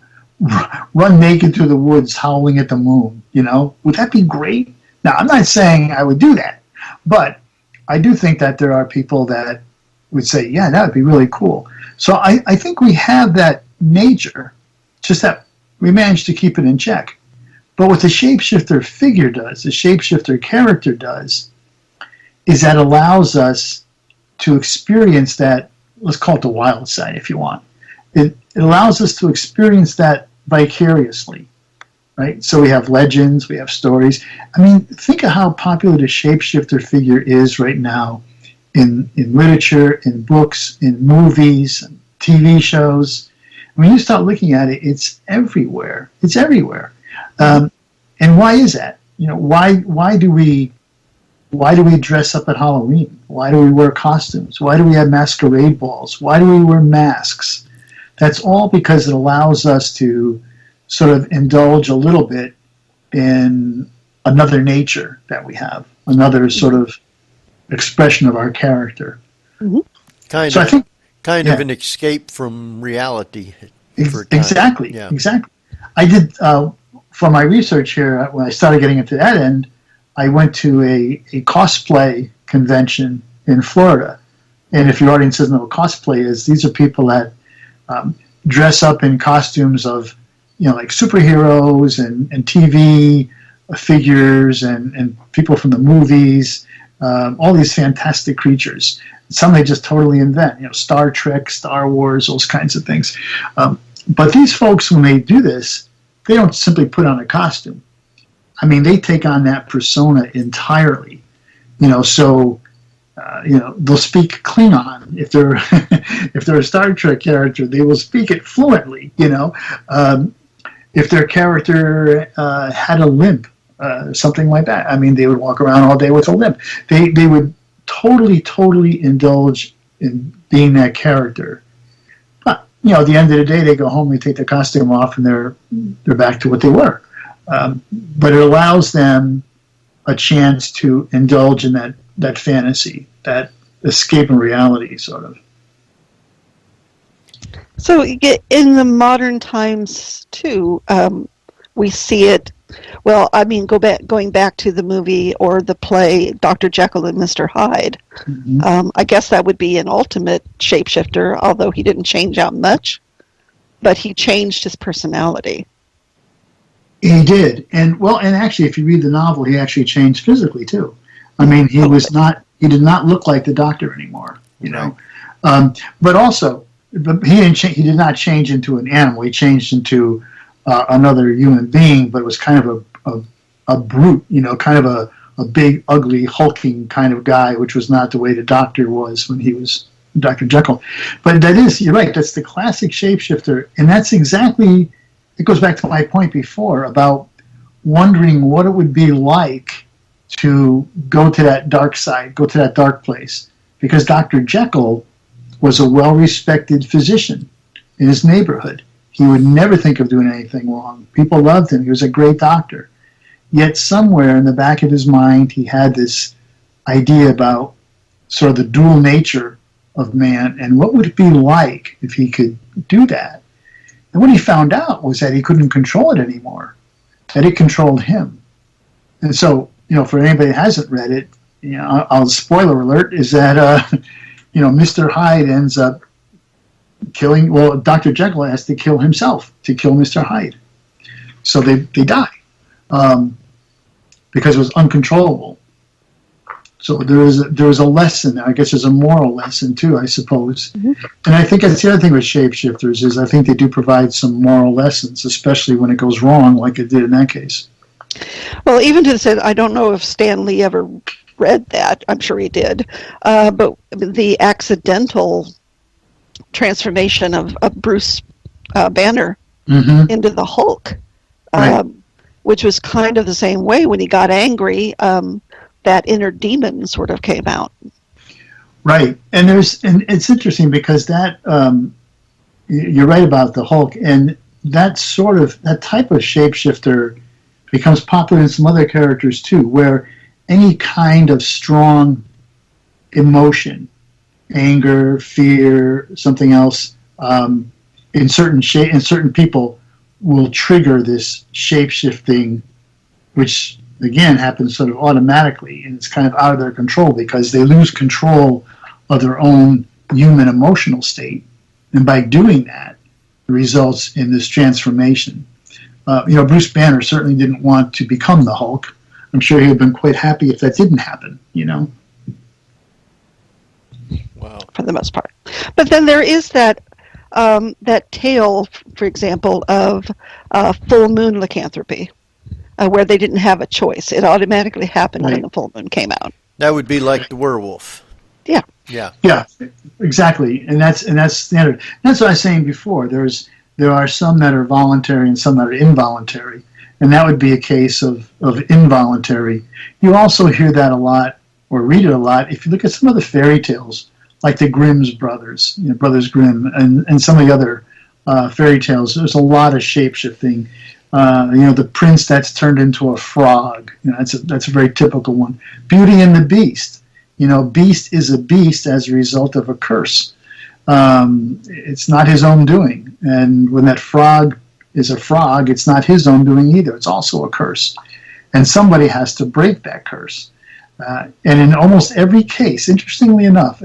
run naked through the woods howling at the moon? Would that be great? Now, I'm not saying I would do that, but I do think that there are people that would say, yeah, that would be really cool. So I think we have that nature, just that we managed to keep it in check. But what the shapeshifter figure does, the shapeshifter character does, is that allows us to experience that, let's call it the wild side if you want. It allows us to experience that vicariously, right? So we have legends, we have stories. I mean, think of how popular the shapeshifter figure is right now in literature, in books, in movies, and TV shows. When you start looking at it, it's everywhere. It's everywhere. And why is that? Why do we dress up at Halloween? Why do we wear costumes? Why do we have masquerade balls? Why do we wear masks? That's all because it allows us to sort of indulge a little bit in another nature that we have, another sort of expression of our character. Mm-hmm. Kind of an escape from reality. Exactly. Yeah. Exactly. I did, for my research here, when I started getting into that end, I went to a cosplay convention in Florida. And if your audience doesn't know what cosplay is, these are people that dress up in costumes of, like superheroes and TV figures and people from the movies, all these fantastic creatures. Some they just totally invent, Star Trek, Star Wars, those kinds of things. But these folks, when they do this, they don't simply put on a costume. I mean, they take on that persona entirely. So they'll speak Klingon if they're if they're a Star Trek character, they will speak it fluently. If their character had a limp, something like that, I mean, they would walk around all day with a limp. They would totally indulge in being that character. But at the end of the day, they go home, they take their costume off, and they're back to what they were. But it allows them a chance to indulge in that fantasy, that escape from reality, sort of. So in the modern times too, we see it. Well, I mean, going back to the movie or the play, Dr. Jekyll and Mr. Hyde. Mm-hmm. I guess that would be an ultimate shapeshifter, although he didn't change out much, but he changed his personality. He did, and actually, if you read the novel, he actually changed physically too. I mean, he did not look like the Doctor anymore, but also, he did not change into an animal. He changed into another human being, but it was kind of a brute, kind of a big, ugly, hulking kind of guy, which was not the way the Doctor was when he was Dr. Jekyll. But you're right, that's the classic shapeshifter, and that's exactly. It goes back to my point before about wondering what it would be like to go to that dark side, go to that dark place. Because Dr. Jekyll was a well-respected physician in his neighborhood. He would never think of doing anything wrong. People loved him. He was a great doctor. Yet somewhere in the back of his mind, he had this idea about sort of the dual nature of man and what would it be like if he could do that. And what he found out was that he couldn't control it anymore, that it controlled him. And so, for anybody that hasn't read it, I'll spoiler alert, is that, Mr. Hyde ends up killing, Dr. Jekyll has to kill himself to kill Mr. Hyde. So they die because it was uncontrollable. So there is a lesson. I guess there's a moral lesson too, I suppose. Mm-hmm. And I think that's the other thing with shapeshifters is I think they do provide some moral lessons, especially when it goes wrong, like it did in that case. Well, even to say, I don't know if Stan Lee ever read that. I'm sure he did. But the accidental transformation of Bruce Banner mm-hmm. into the Hulk, right. Which was kind of the same way when he got angry. That inner demon sort of came out. Right, and it's interesting because that you're right about the Hulk, and that type of shapeshifter becomes popular in some other characters too, where any kind of strong emotion, anger, fear, something else, in certain people will trigger this shapeshifting, which again happens sort of automatically, and it's kind of out of their control because they lose control of their own human emotional state, and by doing that, it results in this transformation. Bruce Banner certainly didn't want to become the Hulk. I'm sure he had been quite happy if that didn't happen. Wow. For the most part, but then there is that tale, for example, of full moon lycanthropy. Where they didn't have a choice. It automatically happened when the full moon came out. That would be like the werewolf. Yeah. Yeah. Yeah, exactly. And that's standard. That's what I was saying before. There are some that are voluntary and some that are involuntary. And that would be a case of involuntary. You also hear that a lot or read it a lot if you look at some of the fairy tales, like the Grimm's brothers, Brothers Grimm, and some of the other fairy tales. There's a lot of shape-shifting. The prince that's turned into a frog. That's a very typical one. Beauty and the Beast. Beast is a beast as a result of a curse. It's not his own doing. And when that frog is a frog, it's not his own doing either. It's also a curse. And somebody has to break that curse. And in almost every case, interestingly enough,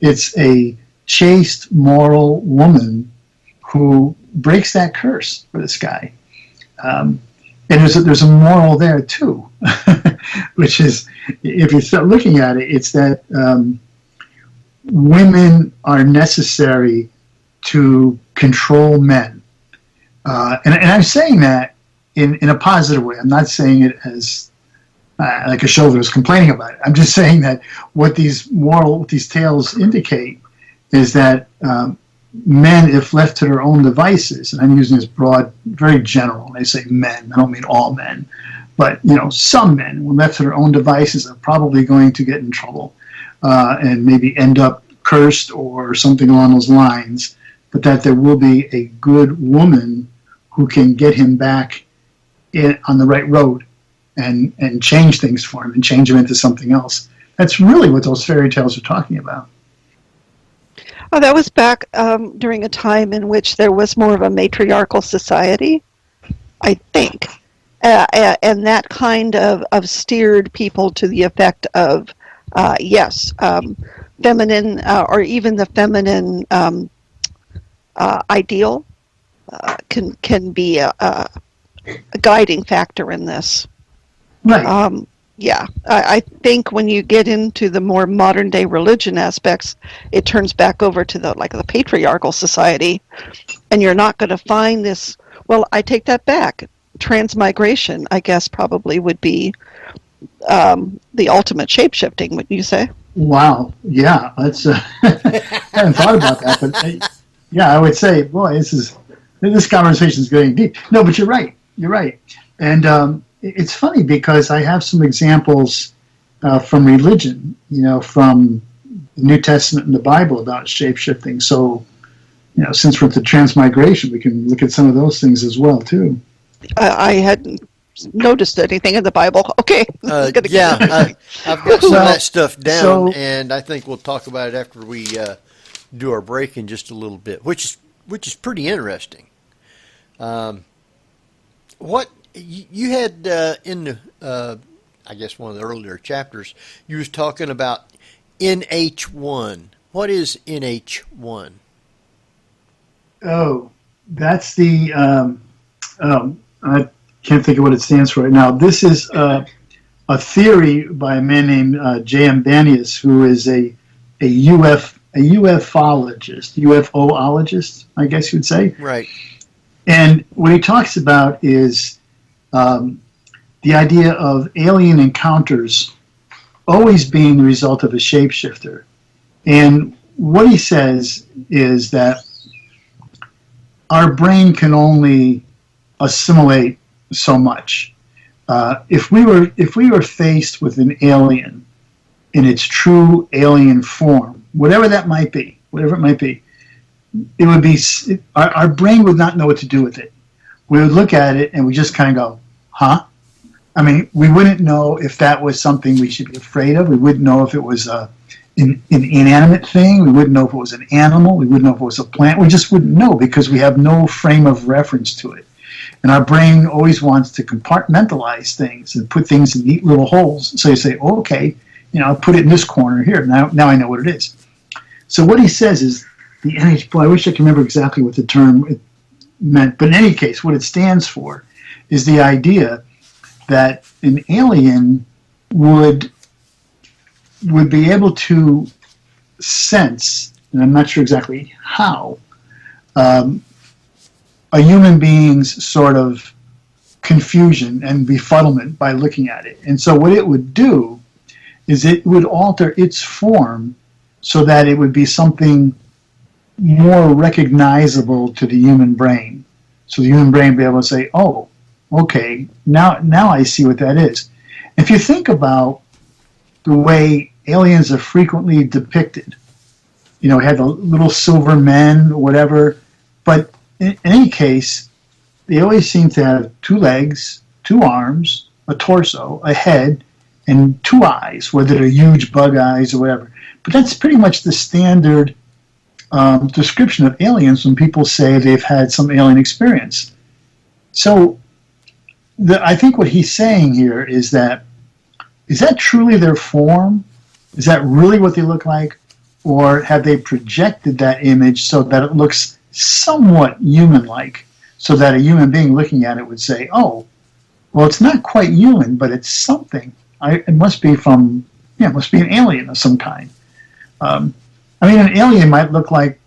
it's a chaste, moral woman who breaks that curse for this guy. And there's a moral there too, which is, if you start looking at it, it's that women are necessary to control men. And I'm saying that in a positive way. I'm not saying it as like a chauvinist complaining about it. I'm just saying that what these tales indicate is that men, if left to their own devices, and I'm using this broad, very general, and I say men, I don't mean all men, but some men, when left to their own devices, are probably going to get in trouble and maybe end up cursed or something along those lines, but that there will be a good woman who can get him back on the right road and change things for him and change him into something else. That's really what those fairy tales are talking about. Oh, that was back during a time in which there was more of a matriarchal society, I think. And that kind of steered people to the effect of, feminine or even the feminine ideal can be a guiding factor in this. Right. I think when you get into the more modern day religion aspects, it turns back over to the patriarchal society, and you're not going to find this. Well, I take that back. Transmigration, I guess, probably would be the ultimate shape-shifting, wouldn't you say? Wow. Yeah, that's. I hadn't thought about that, but I would say, boy, this conversation is getting deep. No, but you're right. You're right, and. It's funny because I have some examples from religion, from the New Testament and the Bible about shape-shifting. So, since we're at the transmigration, we can look at some of those things as well, too. I hadn't noticed anything in the Bible. Okay. I've got some of that stuff down, and I think we'll talk about it after we do our break in just a little bit, which is pretty interesting. What you had in the, I guess one of the earlier chapters, you was talking about NH1. What is NH1? Oh, that's the, I can't think of what it stands for right now. This is a theory by a man named J.M. Banias, who is a UFOologist, I guess you would say. Right. And what he talks about is the idea of alien encounters always being the result of a shapeshifter. And what he says is that our brain can only assimilate so much. If we were faced with an alien in its true alien form, whatever it might be, it would be our brain would not know what to do with it. We would look at it and we just kind of go, huh? I mean, we wouldn't know if that was something we should be afraid of. We wouldn't know if it was an inanimate thing. We wouldn't know if it was an animal. We wouldn't know if it was a plant. We just wouldn't know because we have no frame of reference to it. And our brain always wants to compartmentalize things and put things in neat little holes. So you say, oh, okay, I'll put it in this corner here. Now I know what it is. So what he says is the NH. Boy, I wish I could remember exactly what the term meant. But in any case, what it stands for is the idea that an alien would be able to sense, and I'm not sure exactly how, a human being's sort of confusion and befuddlement by looking at it. And so what it would do is it would alter its form so that it would be something more recognizable to the human brain. So the human brain would be able to say, oh, okay, now I see what that is. If you think about the way aliens are frequently depicted, had the little silver men or whatever, but in any case, they always seem to have 2 legs, 2 arms, a torso, a head, and 2 eyes, whether they're huge bug eyes or whatever. But that's pretty much the standard description of aliens when people say they've had some alien experience. So I think what he's saying here is that truly their form? Is that really what they look like? Or have they projected that image so that it looks somewhat human-like, so that a human being looking at it would say, oh, well, it's not quite human, but it's something. It must be an alien of some kind. An alien might look like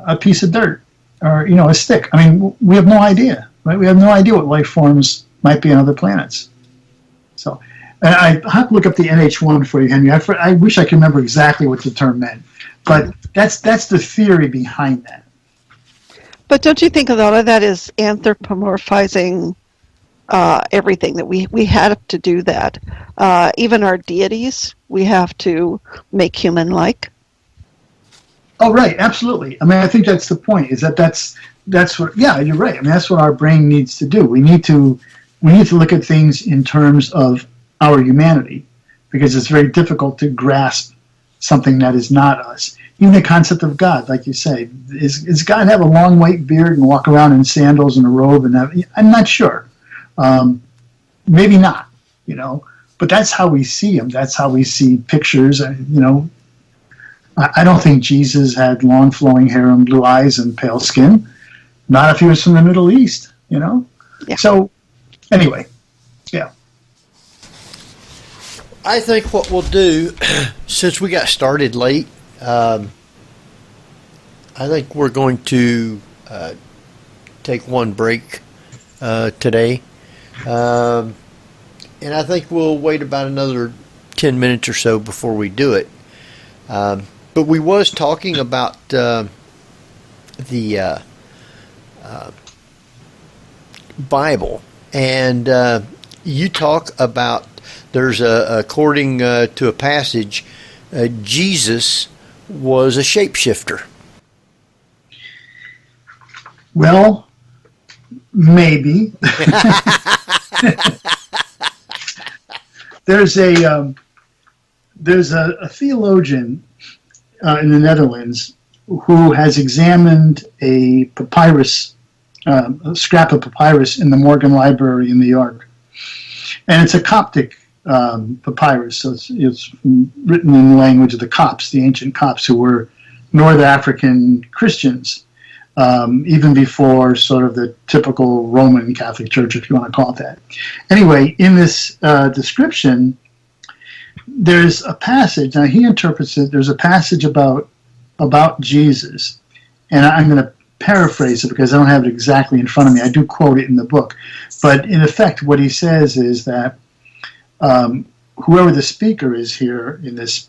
a piece of dirt or, a stick. I mean, we have no idea. right? We have no idea what life forms might be on other planets. So, and I have to look up the NH1 for you, Henry. I wish I could remember exactly what the term meant, but that's the theory behind that. But don't you think a lot of that is anthropomorphizing everything, that we have to do that? Even our deities, we have to make human-like. Oh, right, absolutely. I mean, I think that's the point. Is that's what? Yeah, you're right. I mean, that's what our brain needs to do. We need to look at things in terms of our humanity, because it's very difficult to grasp something that is not us. Even the concept of God, like you say, is God have a long white beard and walk around in sandals and a robe? And that, I'm not sure. Maybe not, But that's how we see him. That's how we see pictures. I don't think Jesus had long flowing hair and blue eyes and pale skin. Not if he was from the Middle East, Yeah. So, anyway, yeah. I think what we'll do, since we got started late, I think we're going to take one break today. And I think we'll wait about another 10 minutes or so before we do it. But we was talking about the Bible, and you talk about there's according to a passage, Jesus was a shapeshifter. Well, maybe. There's a theologian in the Netherlands who has examined a papyrus, a scrap of papyrus in the Morgan Library in New York, and it's a Coptic papyrus, so it's written in the language of the Copts, the ancient Copts, who were North African Christians, even before sort of the typical Roman Catholic Church, if you want to call it that. Anyway, in this description, there's a passage. Now he interprets it. There's a passage about Jesus, and I'm going to paraphrase it because I don't have it exactly in front of me. I do quote it in the book, but in effect, what he says is that whoever the speaker is here in this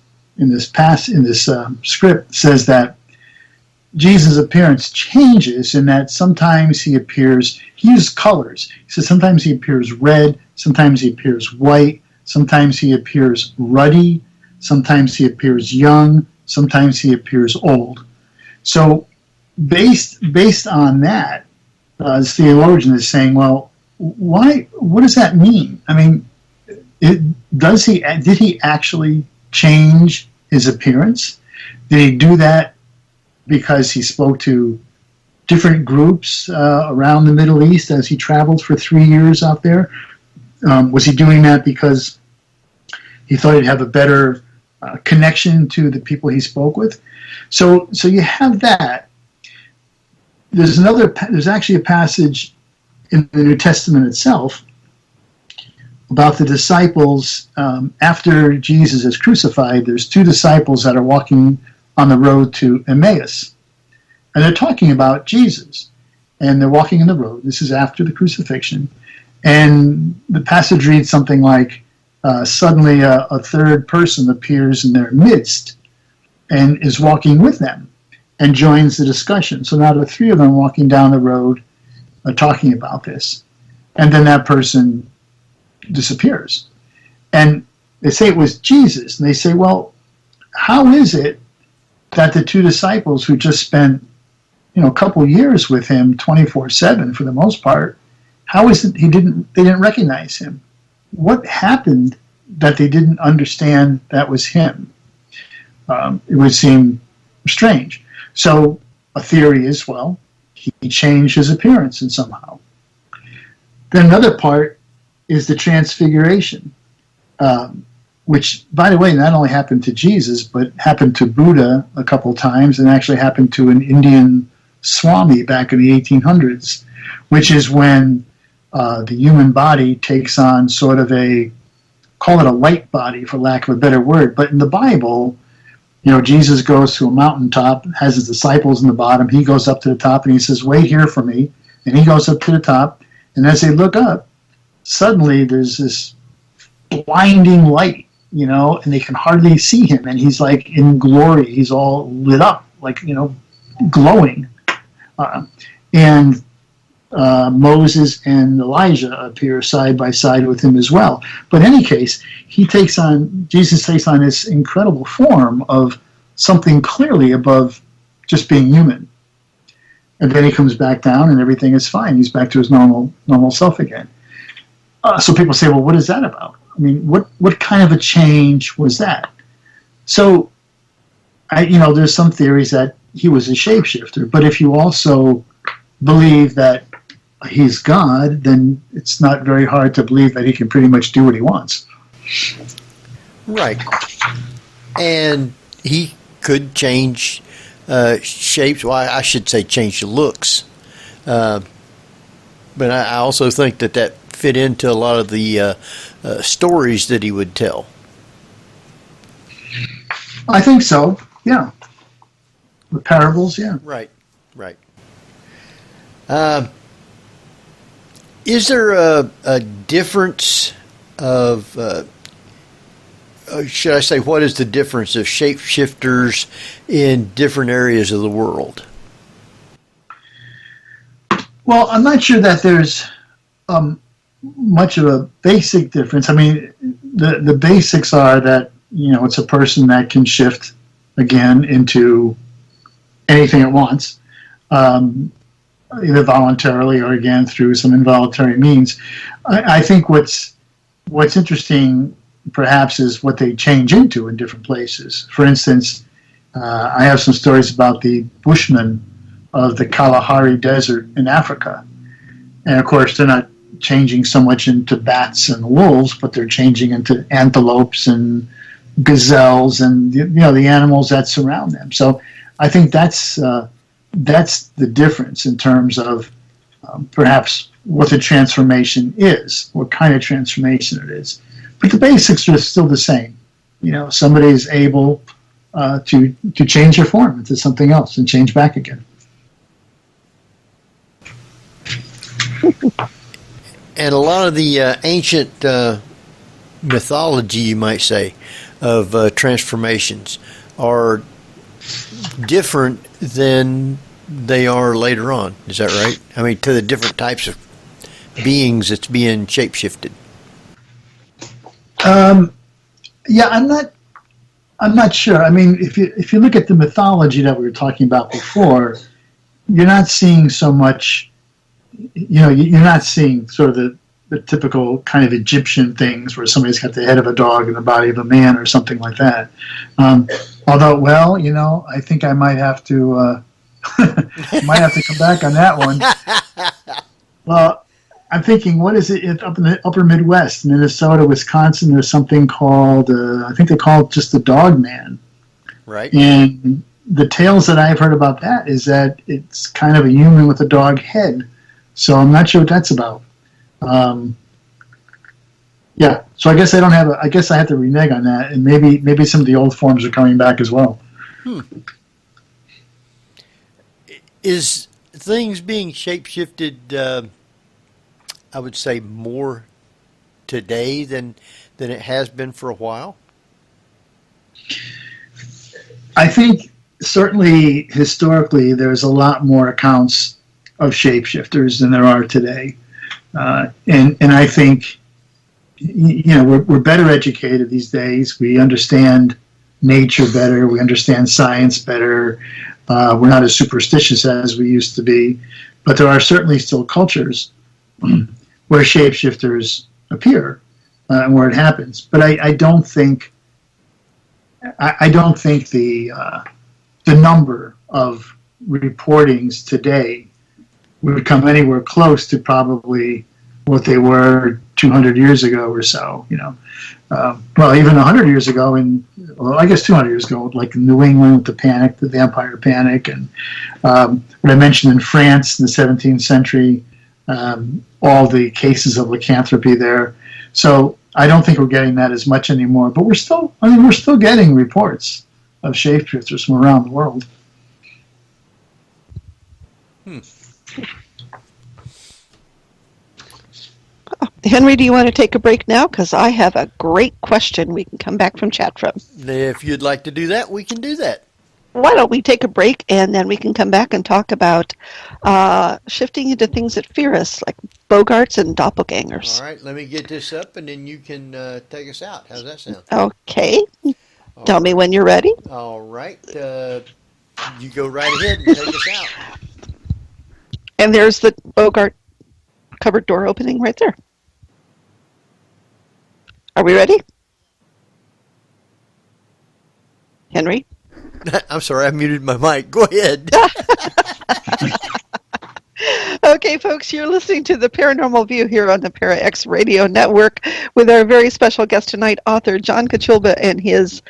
script says that Jesus' appearance changes in that sometimes he uses colors. He says sometimes he appears red, sometimes he appears white, sometimes he appears ruddy, sometimes he appears young, sometimes he appears old. So based on that, this theologian is saying, well, why? What does that mean? I mean, did he actually change his appearance? Did he do that because he spoke to different groups around the Middle East as he traveled for 3 years out there? Was he doing that because he thought he'd have a better connection to the people he spoke with? So you have that. There's actually a passage in the New Testament itself about the disciples after Jesus is crucified. There's two disciples that are walking on the road to Emmaus, and they're talking about Jesus, and they're walking in the road. This is after the crucifixion, and the passage reads something like, suddenly a third person appears in their midst and is walking with them and joins the discussion. So now the three of them walking down the road talking about this, and then that person disappears, and they say it was Jesus, and they say, well, how is it that the two disciples who just spent a couple years with him 24/7 for the most part, how is it they didn't recognize him? What happened that they didn't understand that was him? It would seem strange. So a theory is, well, he changed his appearance and somehow. Then another part is the transfiguration, which, by the way, not only happened to Jesus, but happened to Buddha a couple times, and actually happened to an Indian Swami back in the 1800s, which is when the human body takes on sort of call it a light body for lack of a better word. But in the Bible, Jesus goes to a mountaintop, has his disciples in the bottom. He goes up to the top and he says, wait here for me. And he goes up to the top And as they look up, suddenly there's this blinding light, and they can hardly see him. And he's like in glory. He's all lit up, like, glowing. And Moses and Elijah appear side by side with him as well. But in any case, Jesus takes on this incredible form of something clearly above just being human. And then he comes back down and everything is fine. He's back to his normal self again. So people say, well, what is that about? I mean, what kind of a change was that? So, there's some theories that he was a shapeshifter, but if you also believe that he's God, then it's not very hard to believe that he can pretty much do what he wants. Right. And he could change shapes. Well, I should say change looks. But I also think that fit into a lot of the stories that he would tell. I think so, yeah. The parables, yeah. Right. Is there a difference of, should I say, what is the difference of shapeshifters in different areas of the world? Well, I'm not sure that there's much of a basic difference. I mean, the basics are that, it's a person that can shift again into anything it wants, either voluntarily or again through some involuntary means. I think what's interesting perhaps is what they change into in different places. For instance, I have some stories about the Bushmen of the Kalahari Desert in Africa. And of course, they're not changing so much into bats and wolves, but they're changing into antelopes and gazelles and the animals that surround them. So I think that's the difference in terms of perhaps what the transformation is, what kind of transformation it is. But the basics are still the same. Somebody is able to change their form into something else and change back again. And a lot of the ancient mythology, you might say, of transformations are different than they are later on. Is that right? I mean, to the different types of beings that's being shapeshifted. Yeah, I'm not sure. I mean, if you look at the mythology that we were talking about before, you're not seeing so much. You're not seeing sort of the typical kind of Egyptian things where somebody's got the head of a dog and the body of a man or something like that. Although, well, I think I might have to come back on that one. Well, I'm thinking, what is it up in the upper Midwest, Minnesota, Wisconsin? There's something called, I think they call it just the Dog Man. Right. And the tales that I've heard about that is that it's kind of a human with a dog head. So I'm not sure what that's about. Yeah, so I guess I guess I have to renege on that, and maybe some of the old forms are coming back as well. Is things being shapeshifted, I would say, more today than it has been for a while? I think certainly historically there's a lot more accounts of shapeshifters than there are today. And I think, we're better educated these days. We understand nature better. We understand science better. We're not as superstitious as we used to be. But there are certainly still cultures where shapeshifters appear and where it happens. But I don't think the number of reportings today would come anywhere close to probably what they were 200 years ago or so. Well, even 100 years ago, I guess 200 years ago, like in New England with the panic, the vampire panic, and what I mentioned in France in the 17th century, all the cases of lycanthropy there. So I don't think we're getting that as much anymore. But we're still getting reports of shapeshifters from around the world. Henry, do you want to take a break now? Because I have a great question we can come back from chat from. If you'd like to do that, we can do that. Why don't we take a break and then we can come back and talk about shifting into things that fear us, like bogarts and doppelgangers. All right, let me get this up and then you can take us out. How's that sound? Okay. Tell me when you're ready. All right. You go right ahead and take us out. And there's the Bogart cupboard door opening right there. Are we ready? Henry? I'm sorry, I muted my mic. Go ahead. Okay, folks, you're listening to the Paranormal View here on the ParaX Radio Network with our very special guest tonight, author John Kachuba, and his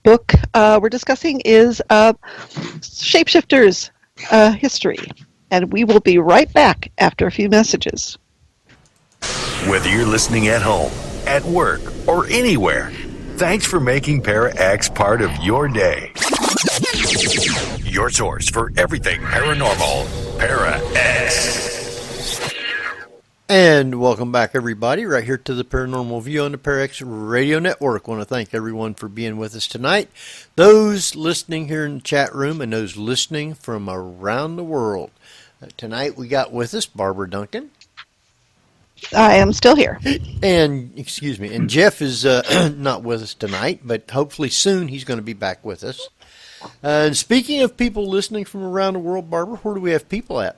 book we're discussing is Shapeshifters History. And we will be right back after a few messages. Whether you're listening at home, at work, or anywhere, thanks for making ParaX part of your day. Your source for everything paranormal, ParaX. And welcome back, everybody, right here to the Paranormal View on the ParaX Radio Network. I want to thank everyone for being with us tonight. Those listening here in the chat room and those listening from around the world. Tonight we got with us Barbara Duncan. I am still here. And Jeff is not with us tonight, but hopefully soon he's going to be back with us. And speaking of people listening from around the world, Barbara, where do we have people at?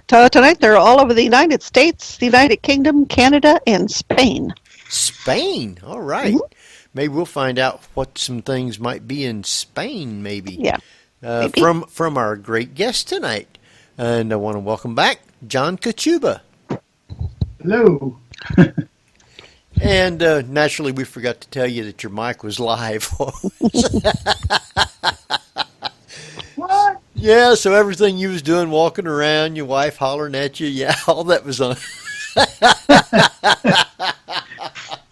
Tonight they're all over the United States, the United Kingdom, Canada, and Spain. Spain, all right. Mm-hmm. Maybe we'll find out what some things might be in Spain, maybe. Yeah. Maybe. From our great guest tonight. And I want to welcome back John Kachuba. Hello. And naturally, we forgot to tell you that your mic was live. What? Yeah, so everything you was doing, walking around, your wife hollering at you, yeah, all that was on.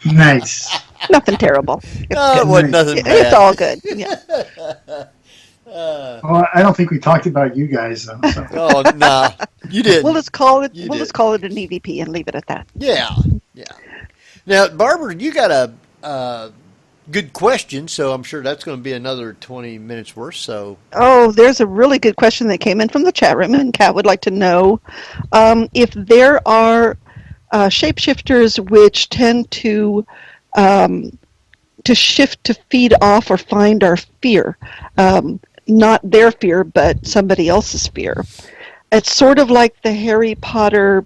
Nice. Nothing terrible. It wasn't nothing bad. It's all good. Yeah. Well, I don't think we talked about you guys, though. So. Oh, no, you didn't. We'll just call it. You we'll did. just call it an EVP and leave it at that. Yeah. Now, Barbara, you got a good question, so I'm sure that's going to be another 20 minutes worth. So. Oh, there's a really good question that came in from the chat room, and Kat would like to know if there are shapeshifters which tend to shift to feed off or find our fear. Not their fear, but somebody else's fear. It's sort of like the Harry Potter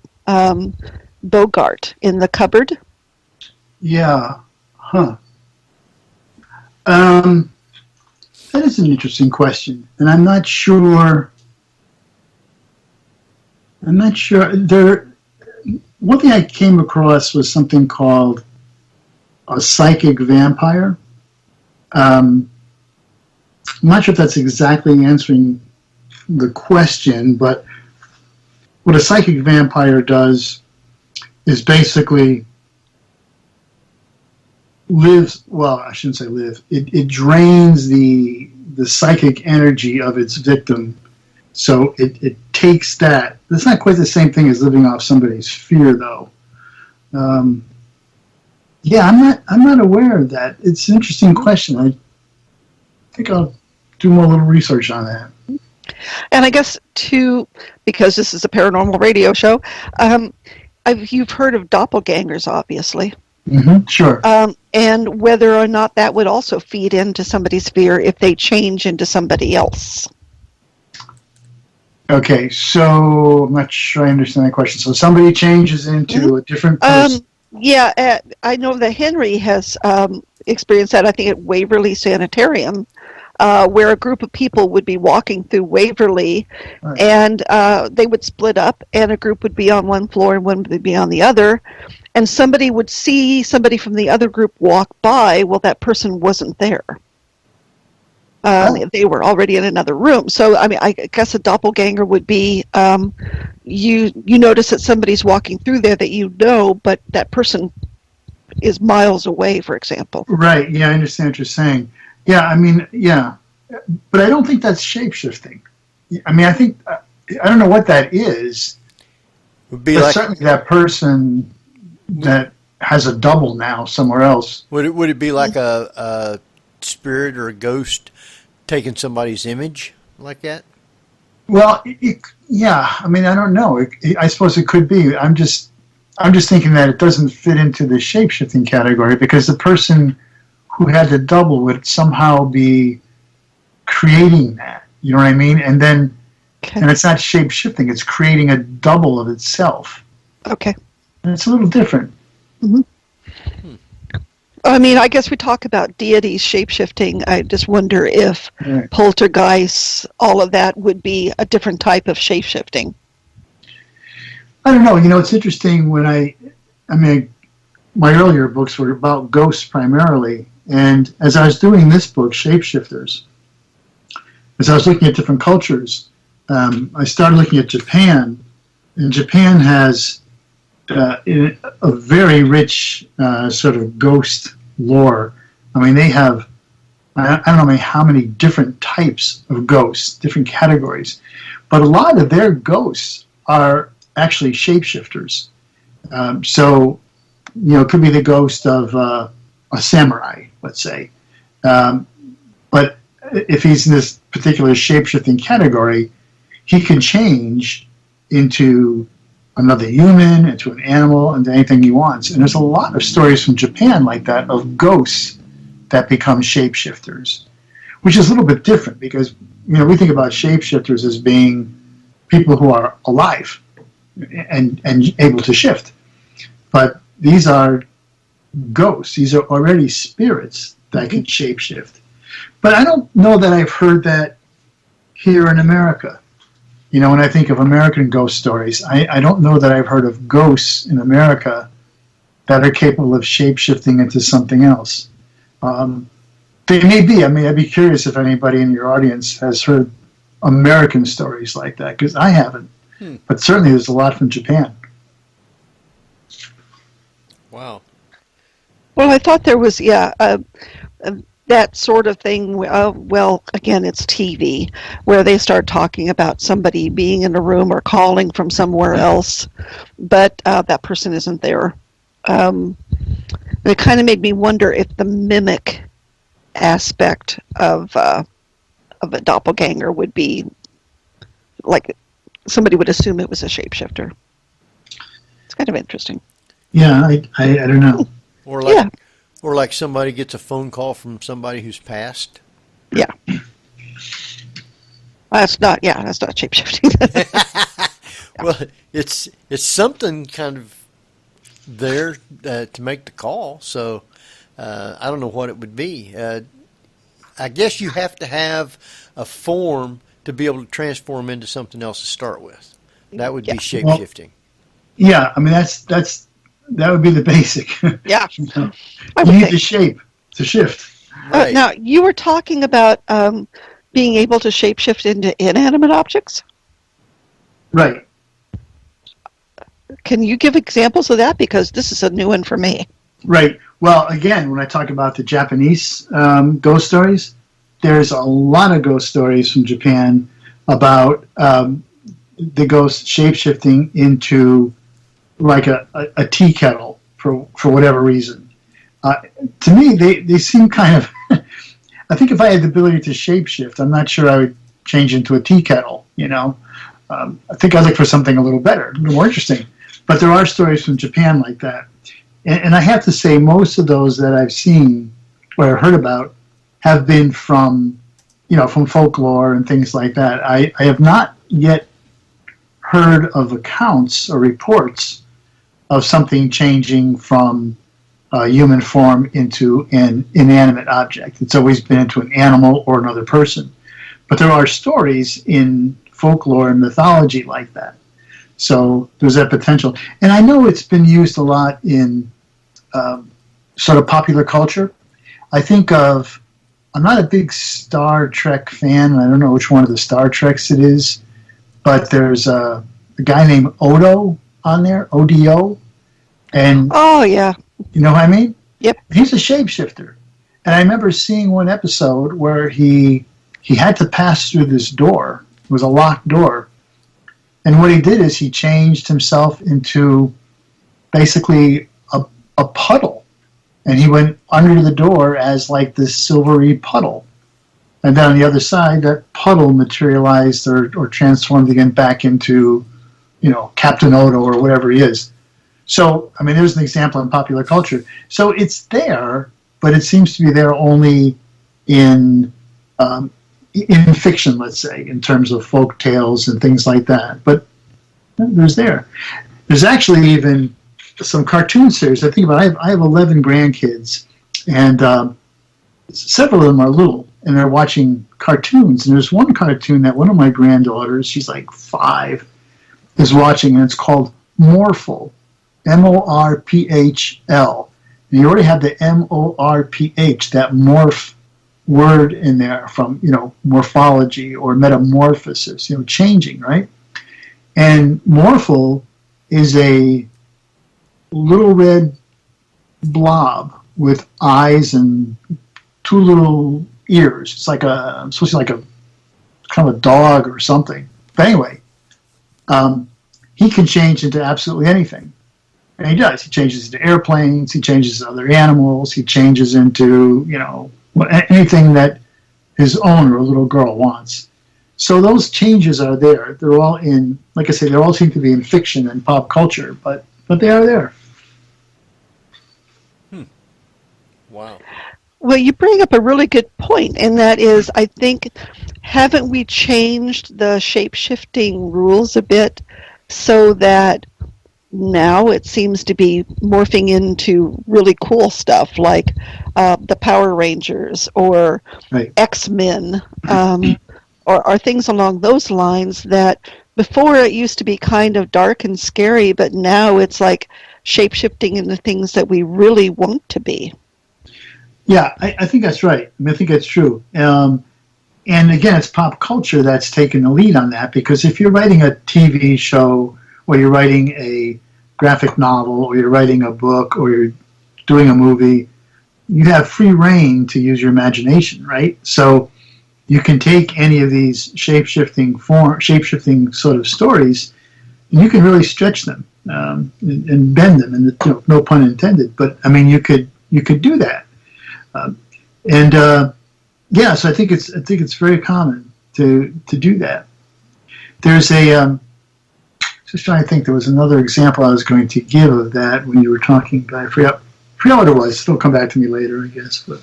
Bogart in the cupboard. Yeah. Huh. That is an interesting question, and I'm not sure. One thing I came across was something called a psychic vampire. I'm not sure if that's exactly answering the question, but what a psychic vampire does is basically I shouldn't say live. It drains the psychic energy of its victim. So it takes that. That's not quite the same thing as living off somebody's fear, though. Yeah, I'm not aware of that. It's an interesting question. I think I'll do more little research on that. And I guess because this is a paranormal radio show, you've heard of doppelgangers, obviously. Mm-hmm, sure. And whether or not that would also feed into somebody's fear if they change into somebody else. Okay, so I'm not sure I understand that question. So somebody changes into a different person. Yeah, I know that Henry has experienced that, I think, at Waverly Sanitarium, where a group of people would be walking through Waverly, right. And they would split up, and a group would be on one floor and one would be on the other, and somebody would see somebody from the other group walk by. Well, that person wasn't there. They were already in another room. So, I mean, I guess a doppelganger would be you notice that somebody's walking through there that you know, but that person is miles away, for example. Right, yeah, I understand what you're saying. Yeah, I mean, yeah. But I don't think that's shape-shifting. I mean, I think, I don't know what that is. Would be but like, certainly that person that has a double now somewhere else. Would it be like a spirit or a ghost taking somebody's image like that? Well, yeah. I mean, I don't know. I suppose it could be. I'm just thinking that it doesn't fit into the shape-shifting category because the person who had the double would somehow be creating that. You know what I mean? And then, and it's not shape-shifting. It's creating a double of itself. Okay. And it's a little different. Mm-hmm. I mean, I guess we talk about deities shape-shifting. I just wonder if poltergeists, all of that would be a different type of shape-shifting. I don't know. You know, it's interesting when I mean, my earlier books were about ghosts primarily. And as I was doing this book, Shapeshifters, as I was looking at different cultures, I started looking at Japan. And Japan has a very rich sort of ghost lore. I mean, they have, I don't know how many different types of ghosts, different categories. But a lot of their ghosts are actually shapeshifters. So, you know, it could be the ghost of a samurai, let's say. But if he's in this particular shape-shifting category, he can change into another human, into an animal, into anything he wants. And there's a lot of stories from Japan like that of ghosts that become shapeshifters, which is a little bit different because, you know, we think about shapeshifters as being people who are alive and able to shift. But these are ghosts. These are already spirits that can shapeshift. But I don't know that I've heard that here in America. You know, when I think of American ghost stories, I don't know that I've heard of ghosts in America that are capable of shapeshifting into something else. They may be. I mean, I'd be curious if anybody in your audience has heard American stories like that, because I haven't. But certainly there's a lot from Japan. Wow. Well, I thought there was, that sort of thing. Well, again, it's TV, where they start talking about somebody being in a room or calling from somewhere else, but that person isn't there. It kind of made me wonder if the mimic aspect of a doppelganger would be like somebody would assume it was a shapeshifter. It's kind of interesting. Yeah, I don't know. Or like somebody gets a phone call from somebody who's passed. Yeah. That's not shape-shifting. Well, it's something kind of there to make the call. So I don't know what it would be. I guess you have to have a form to be able to transform into something else to start with. That would be shape-shifting. Well, yeah, I mean that would be the basic. Yeah. You need the shape to shift. Right. Now, you were talking about being able to shapeshift into inanimate objects? Right. Can you give examples of that? Because this is a new one for me. Right. Well, again, when I talk about the Japanese ghost stories, there's a lot of ghost stories from Japan about the ghost shapeshifting into like a tea kettle for whatever reason. To me, they seem kind of... I think if I had the ability to shapeshift, I'm not sure I would change into a tea kettle, you know. I think I'd look for something a little better, a little more interesting. But there are stories from Japan like that. And I have to say, most of those that I've seen or heard about have been from, you know, from folklore and things like that. I have not yet heard of accounts or reports of something changing from human form into an inanimate object. It's always been into an animal or another person. But there are stories in folklore and mythology like that. So there's that potential. And I know it's been used a lot in sort of popular culture. I think of, I'm not a big Star Trek fan. I don't know which one of the Star Treks it is, but there's a guy named Odo on there, ODO. And oh, yeah. You know what I mean? Yep. He's a shapeshifter. And I remember seeing one episode where he had to pass through this door. It was a locked door. And what he did is he changed himself into basically a puddle, and he went under the door as like this silvery puddle. And then on the other side, that puddle materialized or transformed again back into, Captain Odo or whatever he is. So, I mean, there's an example in popular culture. So it's there, but it seems to be there only in fiction, let's say, in terms of folk tales and things like that. But there's there. There's actually even some cartoon series. I think about it, I have 11 grandkids, and several of them are little, and they're watching cartoons. And there's one cartoon that one of my granddaughters, she's like 5, is watching, and it's called Morphle, Morphl. And you already have the MORPH, that morph word in there from, morphology or metamorphosis, changing, right? And Morphle is a little red blob with eyes and 2 little ears. It's like supposed to be like a kind of a dog or something. But anyway, he can change into absolutely anything. And he does. He changes into airplanes. He changes into other animals. He changes into, anything that his owner, a little girl, wants. So those changes are there. They're all in, like I say, they all seem to be in fiction and pop culture, but they are there. Wow. Well, you bring up a really good point, and that is, I think, haven't we changed the shape-shifting rules a bit so that now it seems to be morphing into really cool stuff like the Power Rangers or Right. X-Men or things along those lines that before it used to be kind of dark and scary, but now it's like shape-shifting into things that we really want to be. Yeah, I think that's right. I mean, I think that's true. And again, it's pop culture that's taken the lead on that, because if you're writing a TV show or you're writing a graphic novel or you're writing a book or you're doing a movie, you have free reign to use your imagination, right? So you can take any of these shape-shifting sort of stories, and you can really stretch them and bend them, and no pun intended. But I mean, you could do that. So I think it's very common to do that. There's just trying to think, there was another example I was going to give of that when you were talking, but I forgot what it was. It'll come back to me later, I guess. But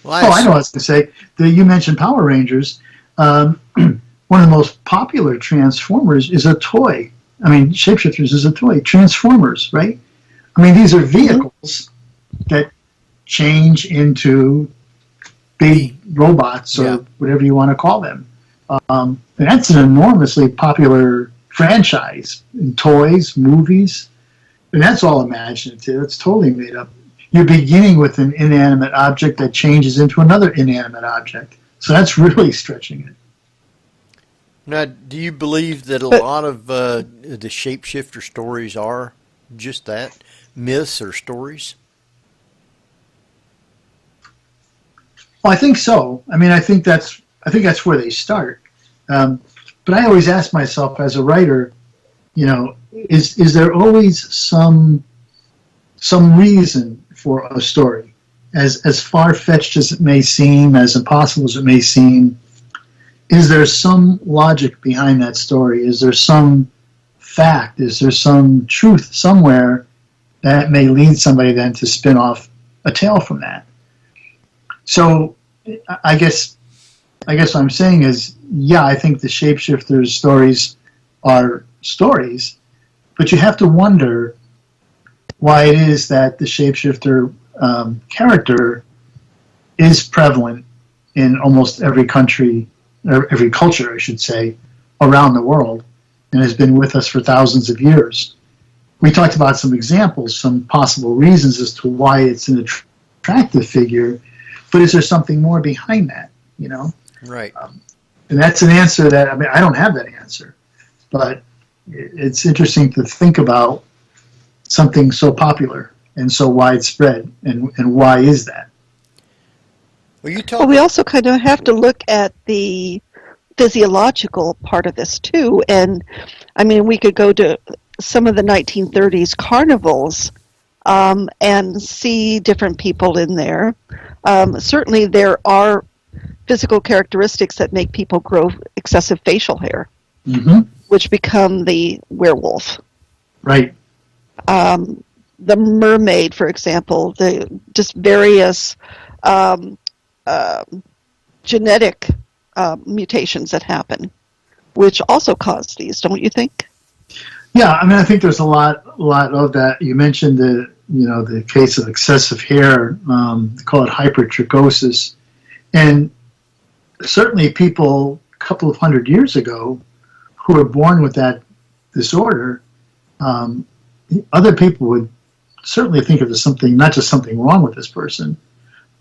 I know what I was going to say. You mentioned Power Rangers. One of the most popular Transformers is a toy. I mean, Shapeshifters is a toy. Transformers, right? I mean, these are vehicles that change into big robots or whatever you want to call them. And that's an enormously popular franchise in toys, movies, and that's all imaginative. It's totally made up. You're beginning with an inanimate object that changes into another inanimate object. So that's really stretching it. Now, do you believe that a lot of the shapeshifter stories are just that, myths or stories? Well, I think so. I mean, I think that's where they start. But I always ask myself as a writer, is there always some reason for a story? As far-fetched as it may seem, as impossible as it may seem, is there some logic behind that story? Is there some fact? Is there some truth somewhere that may lead somebody then to spin off a tale from that? So I guess what I'm saying is, I think the Shapeshifters stories are stories, but you have to wonder why it is that the Shapeshifter character is prevalent in almost every country, or every culture, I should say, around the world, and has been with us for thousands of years. We talked about some examples, some possible reasons as to why it's an attractive figure, but is there something more behind that, Right. And that's an answer that, I don't have that answer, but it's interesting to think about something so popular and so widespread, and why is that? Well, we also kind of have to look at the physiological part of this too, and we could go to some of the 1930s carnivals and see different people in there. Certainly, there are physical characteristics that make people grow excessive facial hair, which become the werewolf. Right. The mermaid, for example, the just various genetic mutations that happen, which also cause these, don't you think? Yeah, I mean, I think there's a lot of that. You mentioned the case of excessive hair, they call it hypertrochosis, and certainly people a couple of hundred years ago who were born with that disorder, other people would certainly think of it as something, not just something wrong with this person,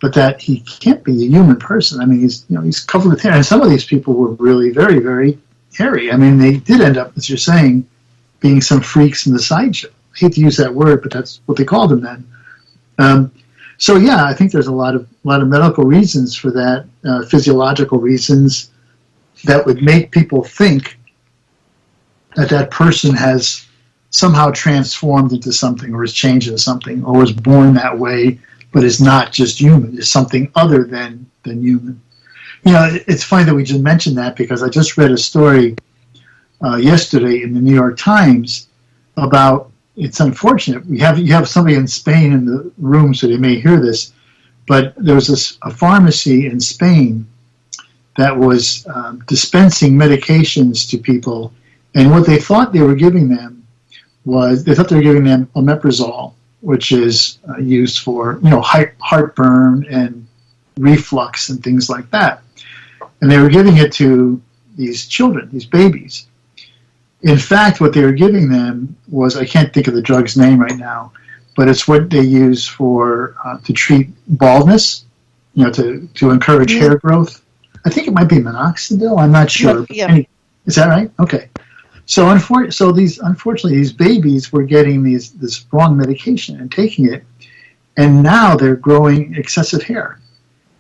but that he can't be a human person. I mean, he's covered with hair, and some of these people were really very, very hairy. I mean, they did end up, as you're saying, being some freaks in the sideshow. I hate to use that word, but that's what they called them then. So yeah, I think there's a lot of medical reasons for that, physiological reasons that would make people think that person has somehow transformed into something, or is changed into something, or was born that way, but is not just human, is something other than human. You know, it's funny that we just mentioned that, because I just read a story yesterday in the New York Times about, it's unfortunate, you have somebody in Spain in the room, so they may hear this, but there was a pharmacy in Spain that was dispensing medications to people, and what they thought they were giving them was, they thought they were giving them omeprazole, which is used for, heartburn and reflux and things like that. And they were giving it to these children, these babies. In fact, what they were giving them was, I can't think of the drug's name right now, but it's what they use for to treat baldness, to encourage hair growth. I think it might be minoxidil. I'm not sure. Yeah. Is that right? Okay. So unfortunately, these babies were getting this wrong medication and taking it, and now they're growing excessive hair.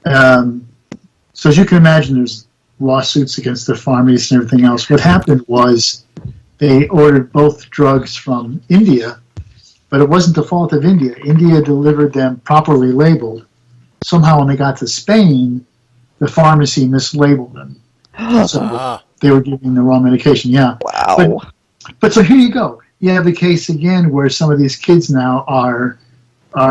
So as you can imagine, there's lawsuits against the pharmacies and everything else. What happened was they ordered both drugs from India, but it wasn't the fault of India. India delivered them properly labeled. Somehow when they got to Spain, the pharmacy mislabeled them. So they were giving the wrong medication, yeah. Wow. But so here you go. You have the case again where some of these kids now are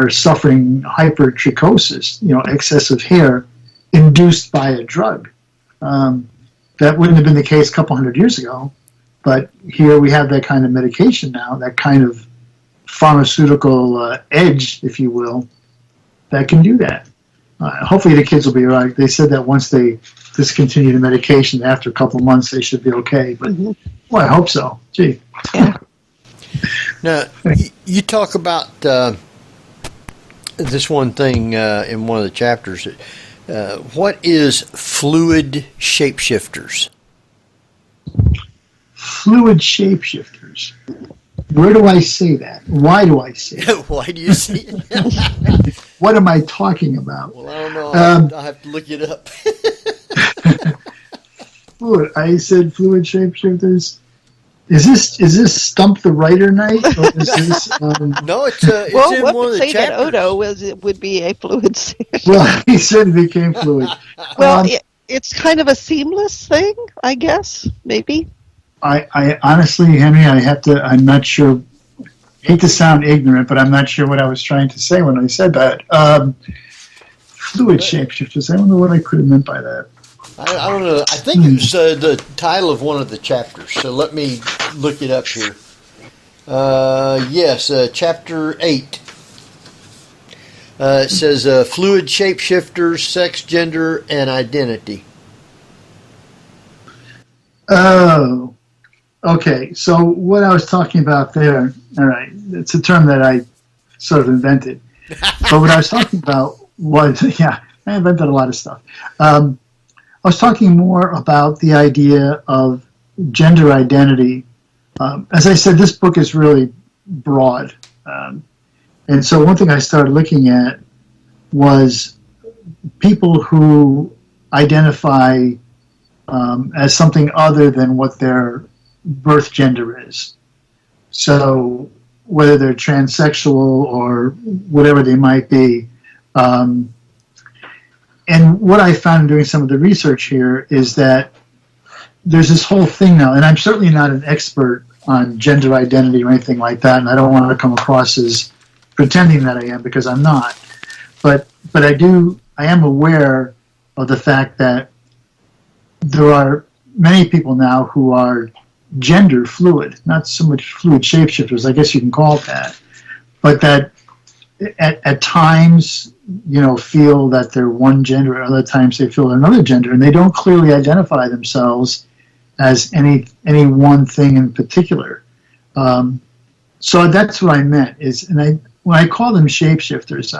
suffering hypertrichosis, excessive hair induced by a drug. That wouldn't have been the case a couple hundred years ago, but here we have that kind of medication now, that kind of pharmaceutical edge, if you will, that can do that. Hopefully the kids will be all right. They said that once they discontinue the medication, after a couple of months, they should be okay. But well, I hope so. Gee. Yeah. Now, you talk about this one thing in one of the chapters. What is fluid shapeshifters? Fluid shapeshifters. Where do I say that? Why do I say it? Why do you say it? What am I talking about? Well, I don't know. I'll have to look it up. Fluid. I said fluid shapeshifters. Is this Stump the Writer night? Or is this, No, it's in one of the say that chapters. Odo would be a fluid. Well, he said it became fluid. Well, it's kind of a seamless thing, I guess, maybe. I honestly, Henry, I'm not sure. I hate to sound ignorant, but I'm not sure what I was trying to say when I said that. Fluid shapeshifters. I don't know what I could have meant by that. I don't know. I think it's the title of one of the chapters. So let me look it up here. Yes, chapter 8. It says fluid shapeshifters, sex, gender, and identity. Oh, okay. So what I was talking about there, all right, it's a term that I sort of invented. But what I was talking about was, I invented a lot of stuff. I was talking more about the idea of gender identity. As I said, this book is really broad. And so one thing I started looking at was people who identify as something other than what their birth gender is. So whether they're transsexual or whatever they might be. And what I found in doing some of the research here is that there's this whole thing now, and I'm certainly not an expert on gender identity or anything like that, and I don't want to come across as pretending that I am, because I'm not. But I am aware of the fact that there are many people now who are gender fluid, not so much fluid shapeshifters, I guess you can call it that, but that at times, feel that they're one gender, other times they feel they're another gender, and they don't clearly identify themselves as any one thing in particular. So that's what I meant. When I call them shapeshifters,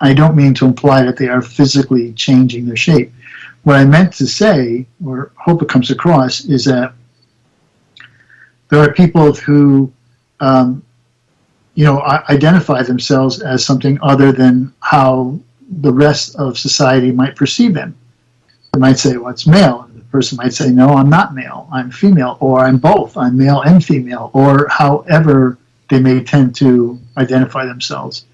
I don't mean to imply that they are physically changing their shape. What I meant to say, or hope it comes across, is that there are people who identify themselves as something other than how the rest of society might perceive them. They might say, well, it's male. The person might say, no, I'm not male, I'm female, or I'm both, I'm male and female, or however they may tend to identify themselves.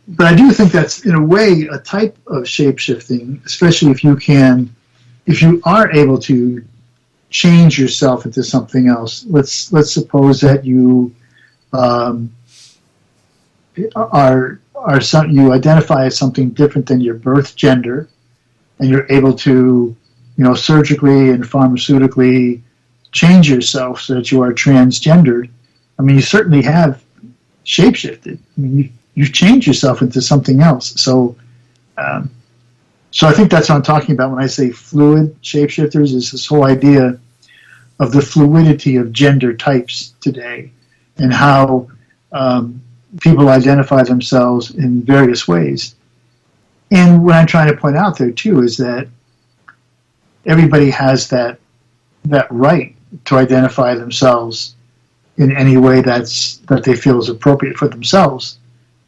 But I do think that's, in a way, a type of shape-shifting, especially if you are able to change yourself into something else. Let's suppose that you you identify as something different than your birth gender, and you're able to, surgically and pharmaceutically change yourself so that you are transgendered. I mean, you certainly have shapeshifted. I mean, you've changed yourself into something else. So I think that's what I'm talking about when I say fluid shapeshifters, is this whole idea of the fluidity of gender types today, and how people identify themselves in various ways. And what I'm trying to point out there, too, is that everybody has that right to identify themselves in any way that they feel is appropriate for themselves.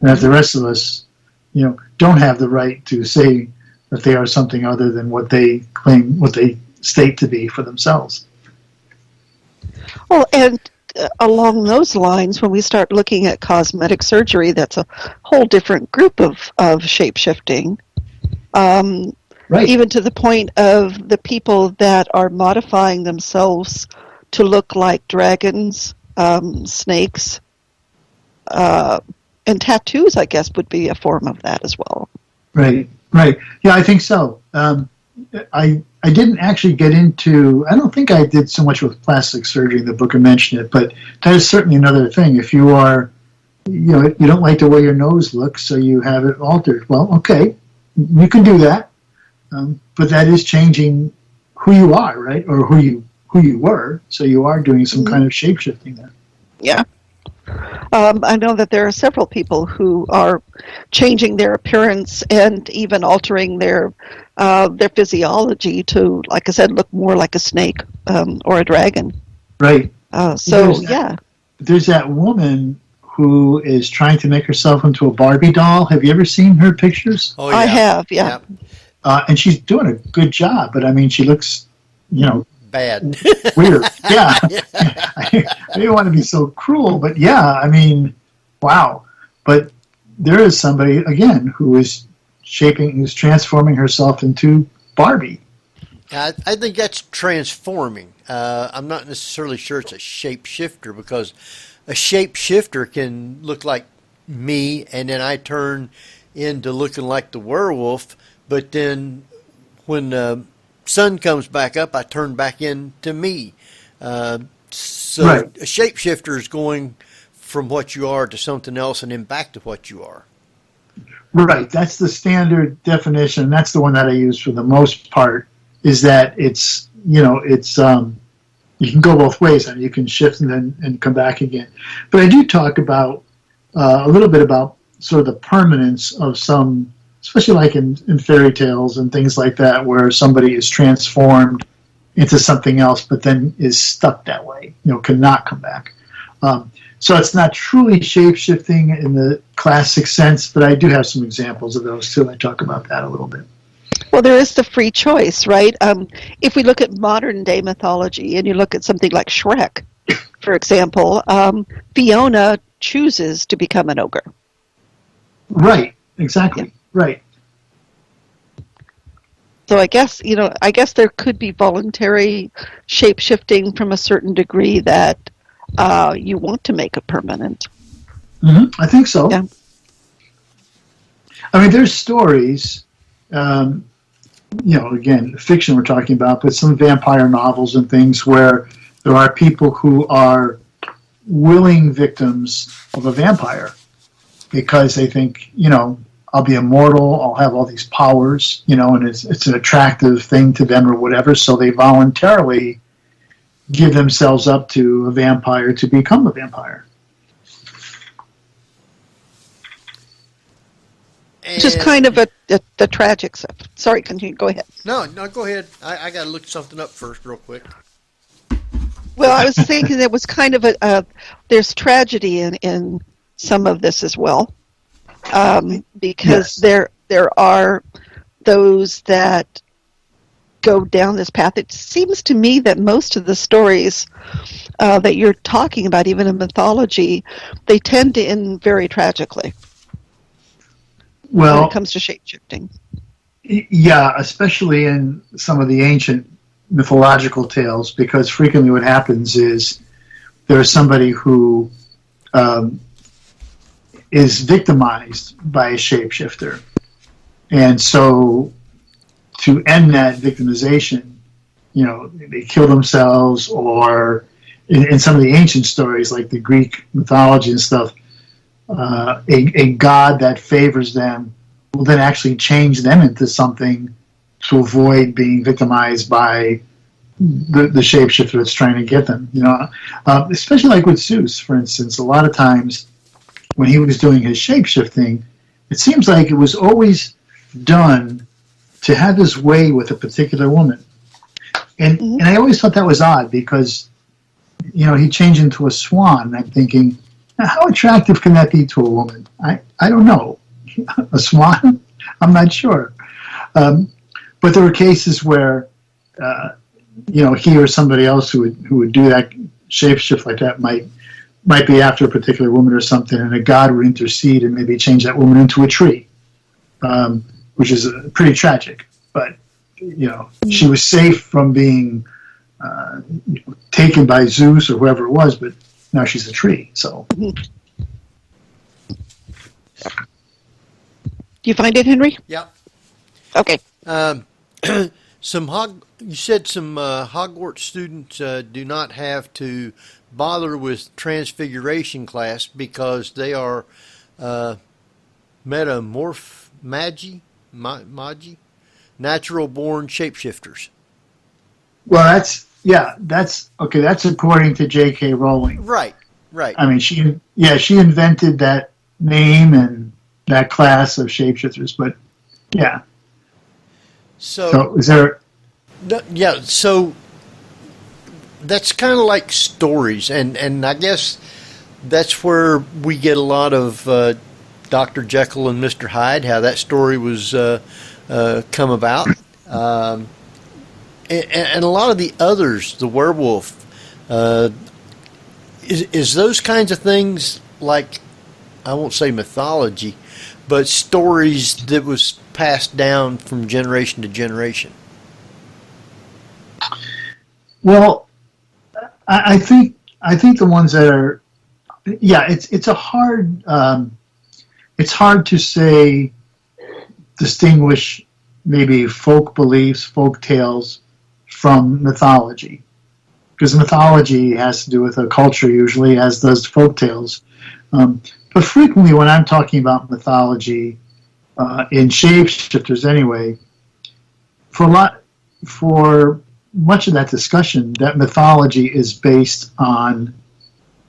And that the rest of us, don't have the right to say that they are something other than what they claim, what they state to be for themselves. Well, and along those lines, when we start looking at cosmetic surgery, that's a whole different group of shape-shifting. Right. Even to the point of the people that are modifying themselves to look like dragons, snakes, and tattoos, I guess, would be a form of that as well. Right. Yeah, I think so. I didn't actually get into, I don't think I did so much with plastic surgery in the book. I mentioned it, but that is certainly another thing. If you are, you don't like the way your nose looks, so you have it altered. Well, okay, you can do that, but that is changing who you are, right? Or who you were. So you are doing some kind of shape-shifting there. Yeah. I know that there are several people who are changing their appearance and even altering their physiology to, like I said, look more like a snake or a dragon. Right. There's that woman who is trying to make herself into a Barbie doll. Have you ever seen her pictures? Oh, yeah. I have, yeah. And she's doing a good job, but I mean, she looks, bad. Weird. Yeah. I didn't want to be so cruel, but yeah, I mean, wow. But there is somebody, again, who is transforming herself into Barbie. I think that's transforming. I'm not necessarily sure it's a shapeshifter, because a shapeshifter can look like me, and then I turn into looking like the werewolf, but then when sun comes back up, I turn back into me. So right. A shapeshifter is going from what you are to something else and then back to what you are. Right. That's the standard definition. That's the one that I use for the most part, is that it's, you can go both ways, and you can shift and come back again. But I do talk about a little bit about sort of the permanence of some, especially like in fairy tales and things like that, where somebody is transformed into something else, but then is stuck that way, cannot come back. So it's not truly shape-shifting in the classic sense, but I do have some examples of those too. I talk about that a little bit. Well, there is the free choice, right? If we look at modern day mythology and you look at something like Shrek, For example, Fiona chooses to become an ogre. Right, exactly, right. So I guess there could be voluntary shape-shifting from a certain degree that you want to make it permanent. I think so. Yeah. I mean, there's stories, again, fiction we're talking about, but some vampire novels and things where there are people who are willing victims of a vampire because they think, I'll be immortal, I'll have all these powers, and it's an attractive thing to them or whatever, so they voluntarily give themselves up to a vampire to become a vampire. Which is kind of the tragic stuff. Sorry, continue. Go ahead. No, go ahead. I got to look something up first real quick. Well, I was thinking it was kind of there's tragedy in some of this as well. Because Yes. there are those that go down this path. It seems to me that most of the stories that you're talking about, even in mythology, they tend to end very tragically when Well, it comes to shape-shifting. yeah, especially in some of the ancient mythological tales, because frequently what happens is there's somebody who is victimized by a shapeshifter. And so to end that victimization, they kill themselves, or in some of the ancient stories, like the Greek mythology and stuff, a god that favors them will then actually change them into something to avoid being victimized by the shapeshifter that's trying to get them. Especially like with Zeus, for instance. A lot of times when he was doing his shapeshifting, it seems like it was always done to have his way with a particular woman. And I always thought that was odd because, he changed into a swan. And I'm thinking, now, how attractive can that be to a woman? I don't know. A swan? I'm not sure. But there were cases where, he or somebody else who would do that shapeshift like that might be after a particular woman or something, and a god would intercede and maybe change that woman into a tree, which is pretty tragic. But, she was safe from being taken by Zeus or whoever it was, but now she's a tree. So, Do you find it, Henry? Yeah. Okay. You said some Hogwarts students do not have to bother with transfiguration class because they are magi, natural born shapeshifters. well, that's okay. That's according to J.K. Rowling. Right. I mean, she invented that name and that class of shapeshifters. But yeah. So is there? Yeah. So that's kind of like stories, and I guess that's where we get a lot of Dr. Jekyll and Mr. Hyde. How that story was come about. And a lot of the others, the werewolf, is those kinds of things like, I won't say mythology, but stories that was passed down from generation to generation. Well, I think the ones that are, it's hard to say, distinguish maybe folk beliefs, folk tales from mythology, because mythology has to do with a culture usually, as does folk tales. But frequently, when I'm talking about mythology in shapeshifters, anyway, for much of that discussion, that mythology is based on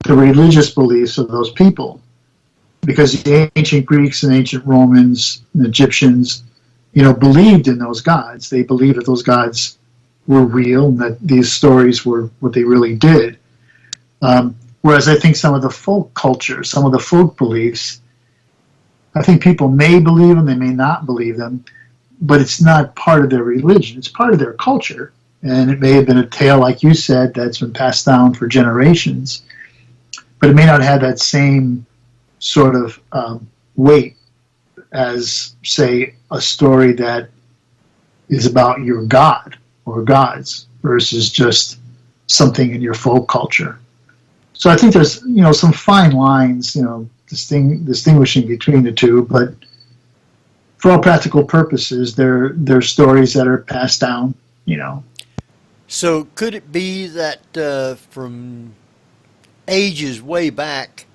the religious beliefs of those people, because the ancient Greeks and ancient Romans and Egyptians, believed in those gods. They believed that those gods were real and that these stories were what they really did. Whereas I think some of the folk culture, some of the folk beliefs, I think people may believe them, they may not believe them, but it's not part of their religion. It's part of their culture, And it may have been a tale, like you said, that's been passed down for generations, but it may not have that same sort of weight as, say, a story that is about your god or gods versus just something in your folk culture. So I think there's, some fine lines, distinguishing between the two, but for all practical purposes, they're stories that are passed down, So could it be that from ages way back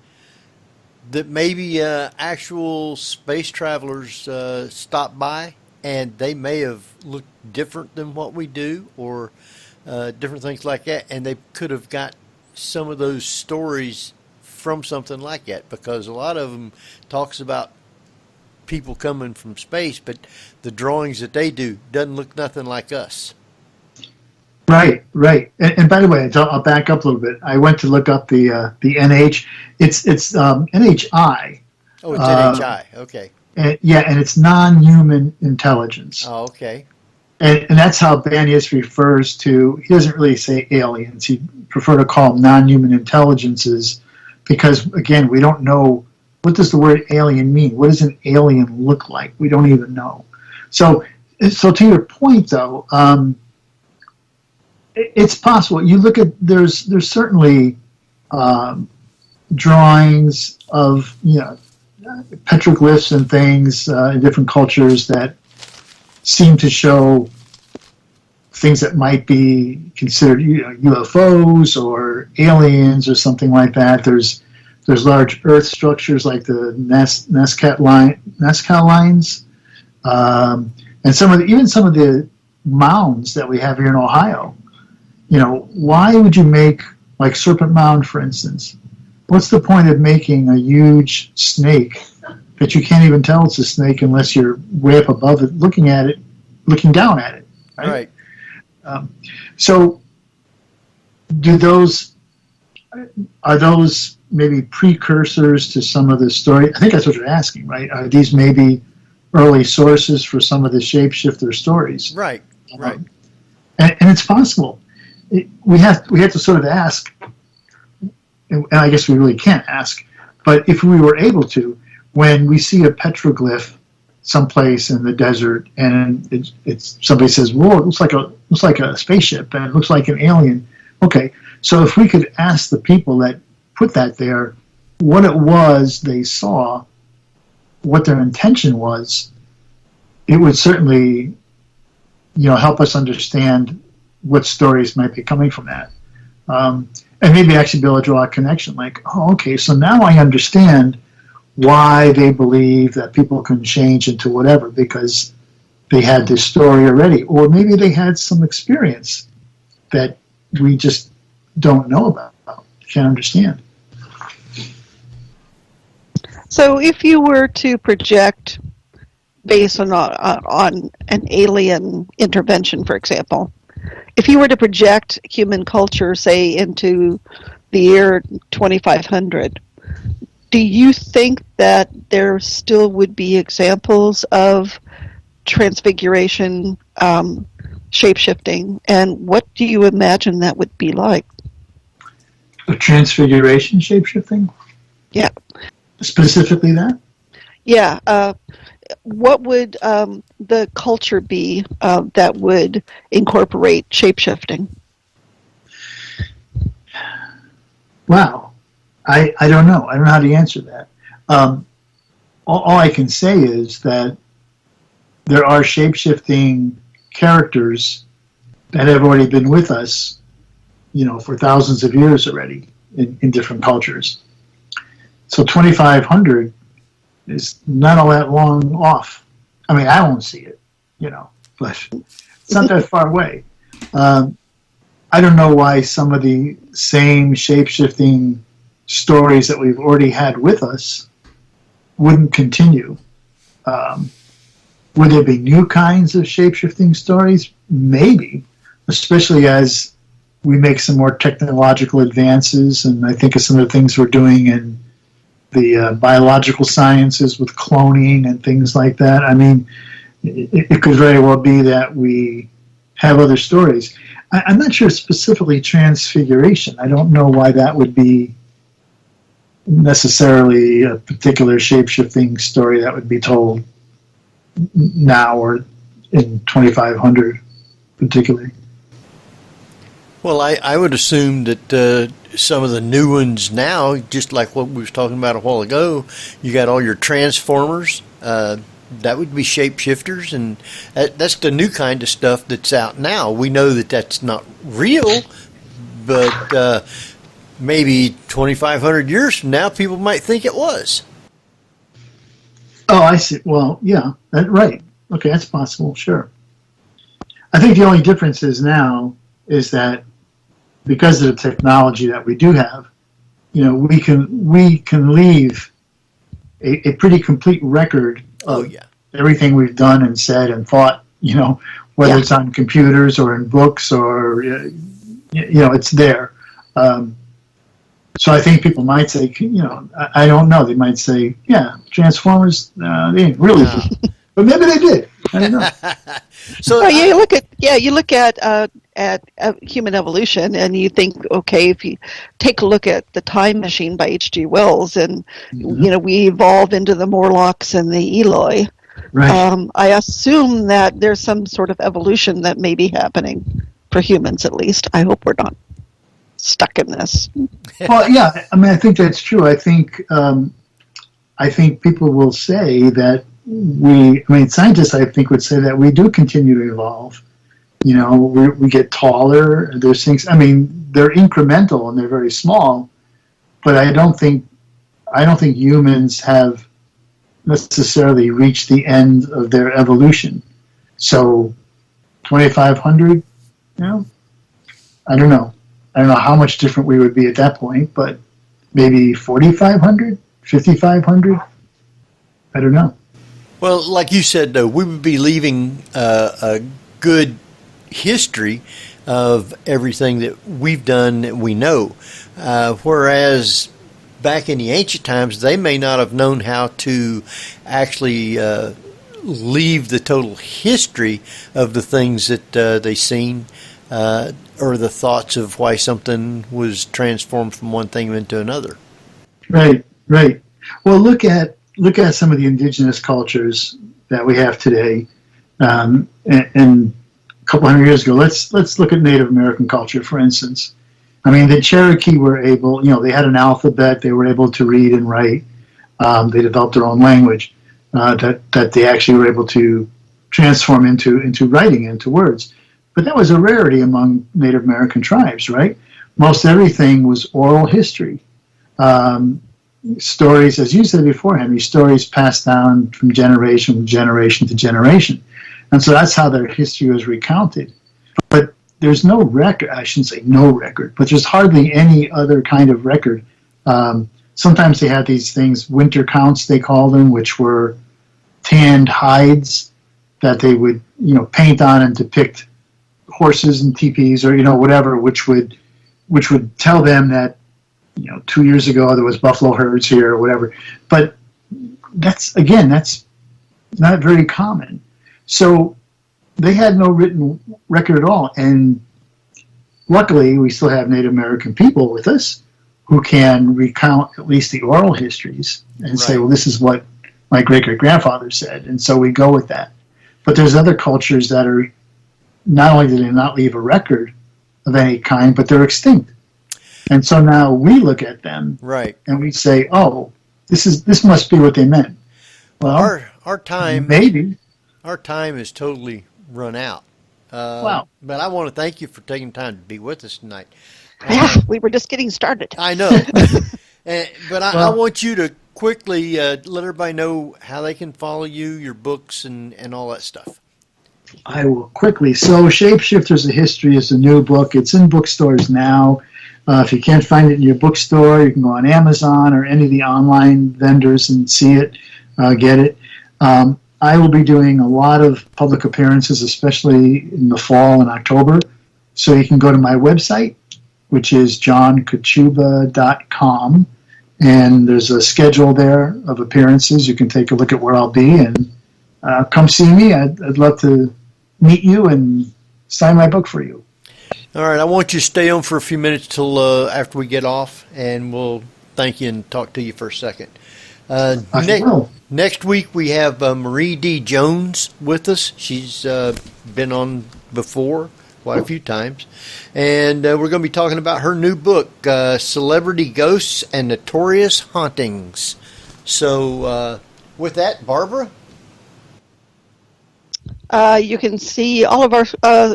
that maybe actual space travelers stopped by and they may have looked different than what we do, or different things like that, and they could have got some of those stories from something like that, because a lot of them talks about people coming from space, but the drawings that they do doesn't look nothing like us. Right. And by the way, I'll back up a little bit. I went to look up the NH. It's NHI. Oh, it's NHI. Okay. And it's non-human intelligence. Oh, okay. And that's how Banias refers to. He doesn't really say aliens. He prefer to call them non-human intelligences, because again, we don't know, what does the word alien mean? What does an alien look like? We don't even know. So to your point, though. It's possible. You look at, there's certainly drawings of petroglyphs and things in different cultures that seem to show things that might be considered UFOs or aliens or something like that. There's large Earth structures like the Nazca lines, and some of the mounds that we have here in Ohio. Why would you make, like Serpent Mound, for instance? What's the point of making a huge snake that you can't even tell it's a snake unless you're way up above it, looking down at it, right? So, are those maybe precursors to some of the story? I think that's what you're asking, right? Are these maybe early sources for some of the shapeshifter stories? Right. And it's possible. We have to sort of ask, and I guess we really can't ask, but if we were able to, when we see a petroglyph someplace in the desert, and it's somebody says, "Whoa, it looks like a spaceship, and it looks like an alien." Okay, so if we could ask the people that put that there what it was they saw, what their intention was, it would certainly, help us understand what stories might be coming from that. And maybe actually be able to draw a connection, like, oh, okay, so now I understand why they believe that people can change into whatever, because they had this story already. Or maybe they had some experience that we just don't know about, can't understand. So if you were to project based on an alien intervention, for example, if you were to project human culture, say, into the year 2500, do you think that there still would be examples of transfiguration, shape-shifting, and what do you imagine that would be like? A transfiguration, shape-shifting? Yeah. Specifically that? Yeah. What would the culture be that would incorporate shape-shifting? Wow. I don't know. I don't know how to answer that. All I can say is that there are shape-shifting characters that have already been with us, for thousands of years already in different cultures. So 2500 is not all that long off. I mean, I won't see it, but it's not that far away. I don't know why some of the same shape-shifting stories that we've already had with us wouldn't continue. Would there be new kinds of shape-shifting stories? Maybe, especially as we make some more technological advances, and I think of some of the things we're doing in the biological sciences with cloning and things like that. I mean, it could very well be that we have other stories. I'm not sure specifically transfiguration. I don't know why that would be necessarily a particular shape-shifting story that would be told now or in 2500 particularly. Well, I would assume that some of the new ones now, just like what we was talking about a while ago, you got all your transformers. That would be shapeshifters, and that's the new kind of stuff that's out now. We know that that's not real, but maybe 2,500 years from now, people might think it was. Oh, I see. Well, yeah, right. Okay, that's possible, sure. I think the only difference is now is that because of the technology that we do have, we can leave a pretty complete record of everything we've done and said and thought, whether it's on computers or in books or, it's there. So I think people might say, I don't know. They might say, yeah, Transformers, they didn't really do. But maybe they did. I don't know. So you look at human evolution, and you think, okay, if you take a look at The Time Machine by H.G. Wells, and we evolve into the Morlocks and the Eloi. Right. I assume that there's some sort of evolution that may be happening for humans, at least. I hope we're not stuck in this. Well, yeah. I mean, I think that's true. I think people will say that scientists, I think, would say that we do continue to evolve. We get taller. There's things. I mean, they're incremental and they're very small, but I don't think humans have necessarily reached the end of their evolution. So, 2,500. I don't know. I don't know how much different we would be at that point, but maybe 4,500, 5,500. I don't know. Well, like you said, though, we would be leaving a good history of everything that we've done that we know. Whereas back in the ancient times, they may not have known how to actually leave the total history of the things that they seen or the thoughts of why something was transformed from one thing into another. Right. Well, look at some of the indigenous cultures that we have today. And a couple hundred years ago, let's look at Native American culture, for instance. I mean, the Cherokee were able, they had an alphabet, they were able to read and write. They developed their own language that they actually were able to transform into writing, into words. But that was a rarity among Native American tribes, right? Most everything was oral history. Stories, as you said before, Henry, stories passed down from generation to generation. And so that's how their history was recounted. But there's no record, I shouldn't say no record, but there's hardly any other kind of record. Sometimes they had these things, winter counts they called them, which were tanned hides that they would, paint on and depict horses and teepees or, whatever, which would tell them that 2 years ago there was buffalo herds here or whatever. But that's not very common. So they had no written record at all. And luckily we still have Native American people with us who can recount at least the oral histories and say, well, this is what my great-great-grandfather said. And so we go with that. But there's other cultures that are, not only do they not leave a record of any kind, but they're extinct. And so now we look at them, and we say, "Oh, this must be what they meant." Well, our time is totally run out. Wow! But I want to thank you for taking time to be with us tonight. Yeah, we were just getting started. I know, but I want you to quickly let everybody know how they can follow you, your books, and all that stuff. I will quickly. So, Shapeshifters: A History is a new book. It's in bookstores now. If you can't find it in your bookstore, you can go on Amazon or any of the online vendors and see it, get it. I will be doing a lot of public appearances, especially in the fall and October. So you can go to my website, which is johnkachuba.com, and there's a schedule there of appearances. You can take a look at where I'll be and come see me. I'd love to meet you and sign my book for you. All right, I want you to stay on for a few minutes till after we get off, and we'll thank you and talk to you for a second. Next week we have Marie D. Jones with us. She's been on before quite a few times, and we're going to be talking about her new book, Celebrity Ghosts and Notorious Hauntings. So with that, Barbara? You can see all of our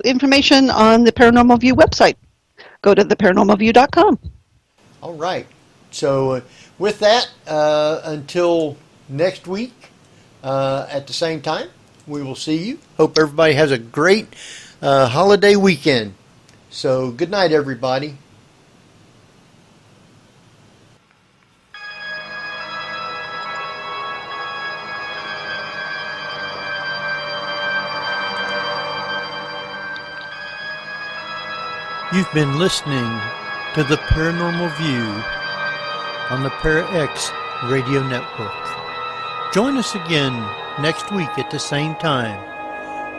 information on the Paranormal View website. Go to theparanormalview.com. All right. So with that, until next week at the same time, we will see you. Hope everybody has a great holiday weekend. So good night, everybody. You've been listening to the Paranormal View on the ParaX Radio Network. Join us again next week at the same time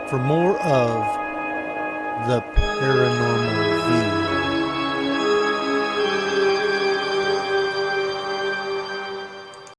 for more of the Paranormal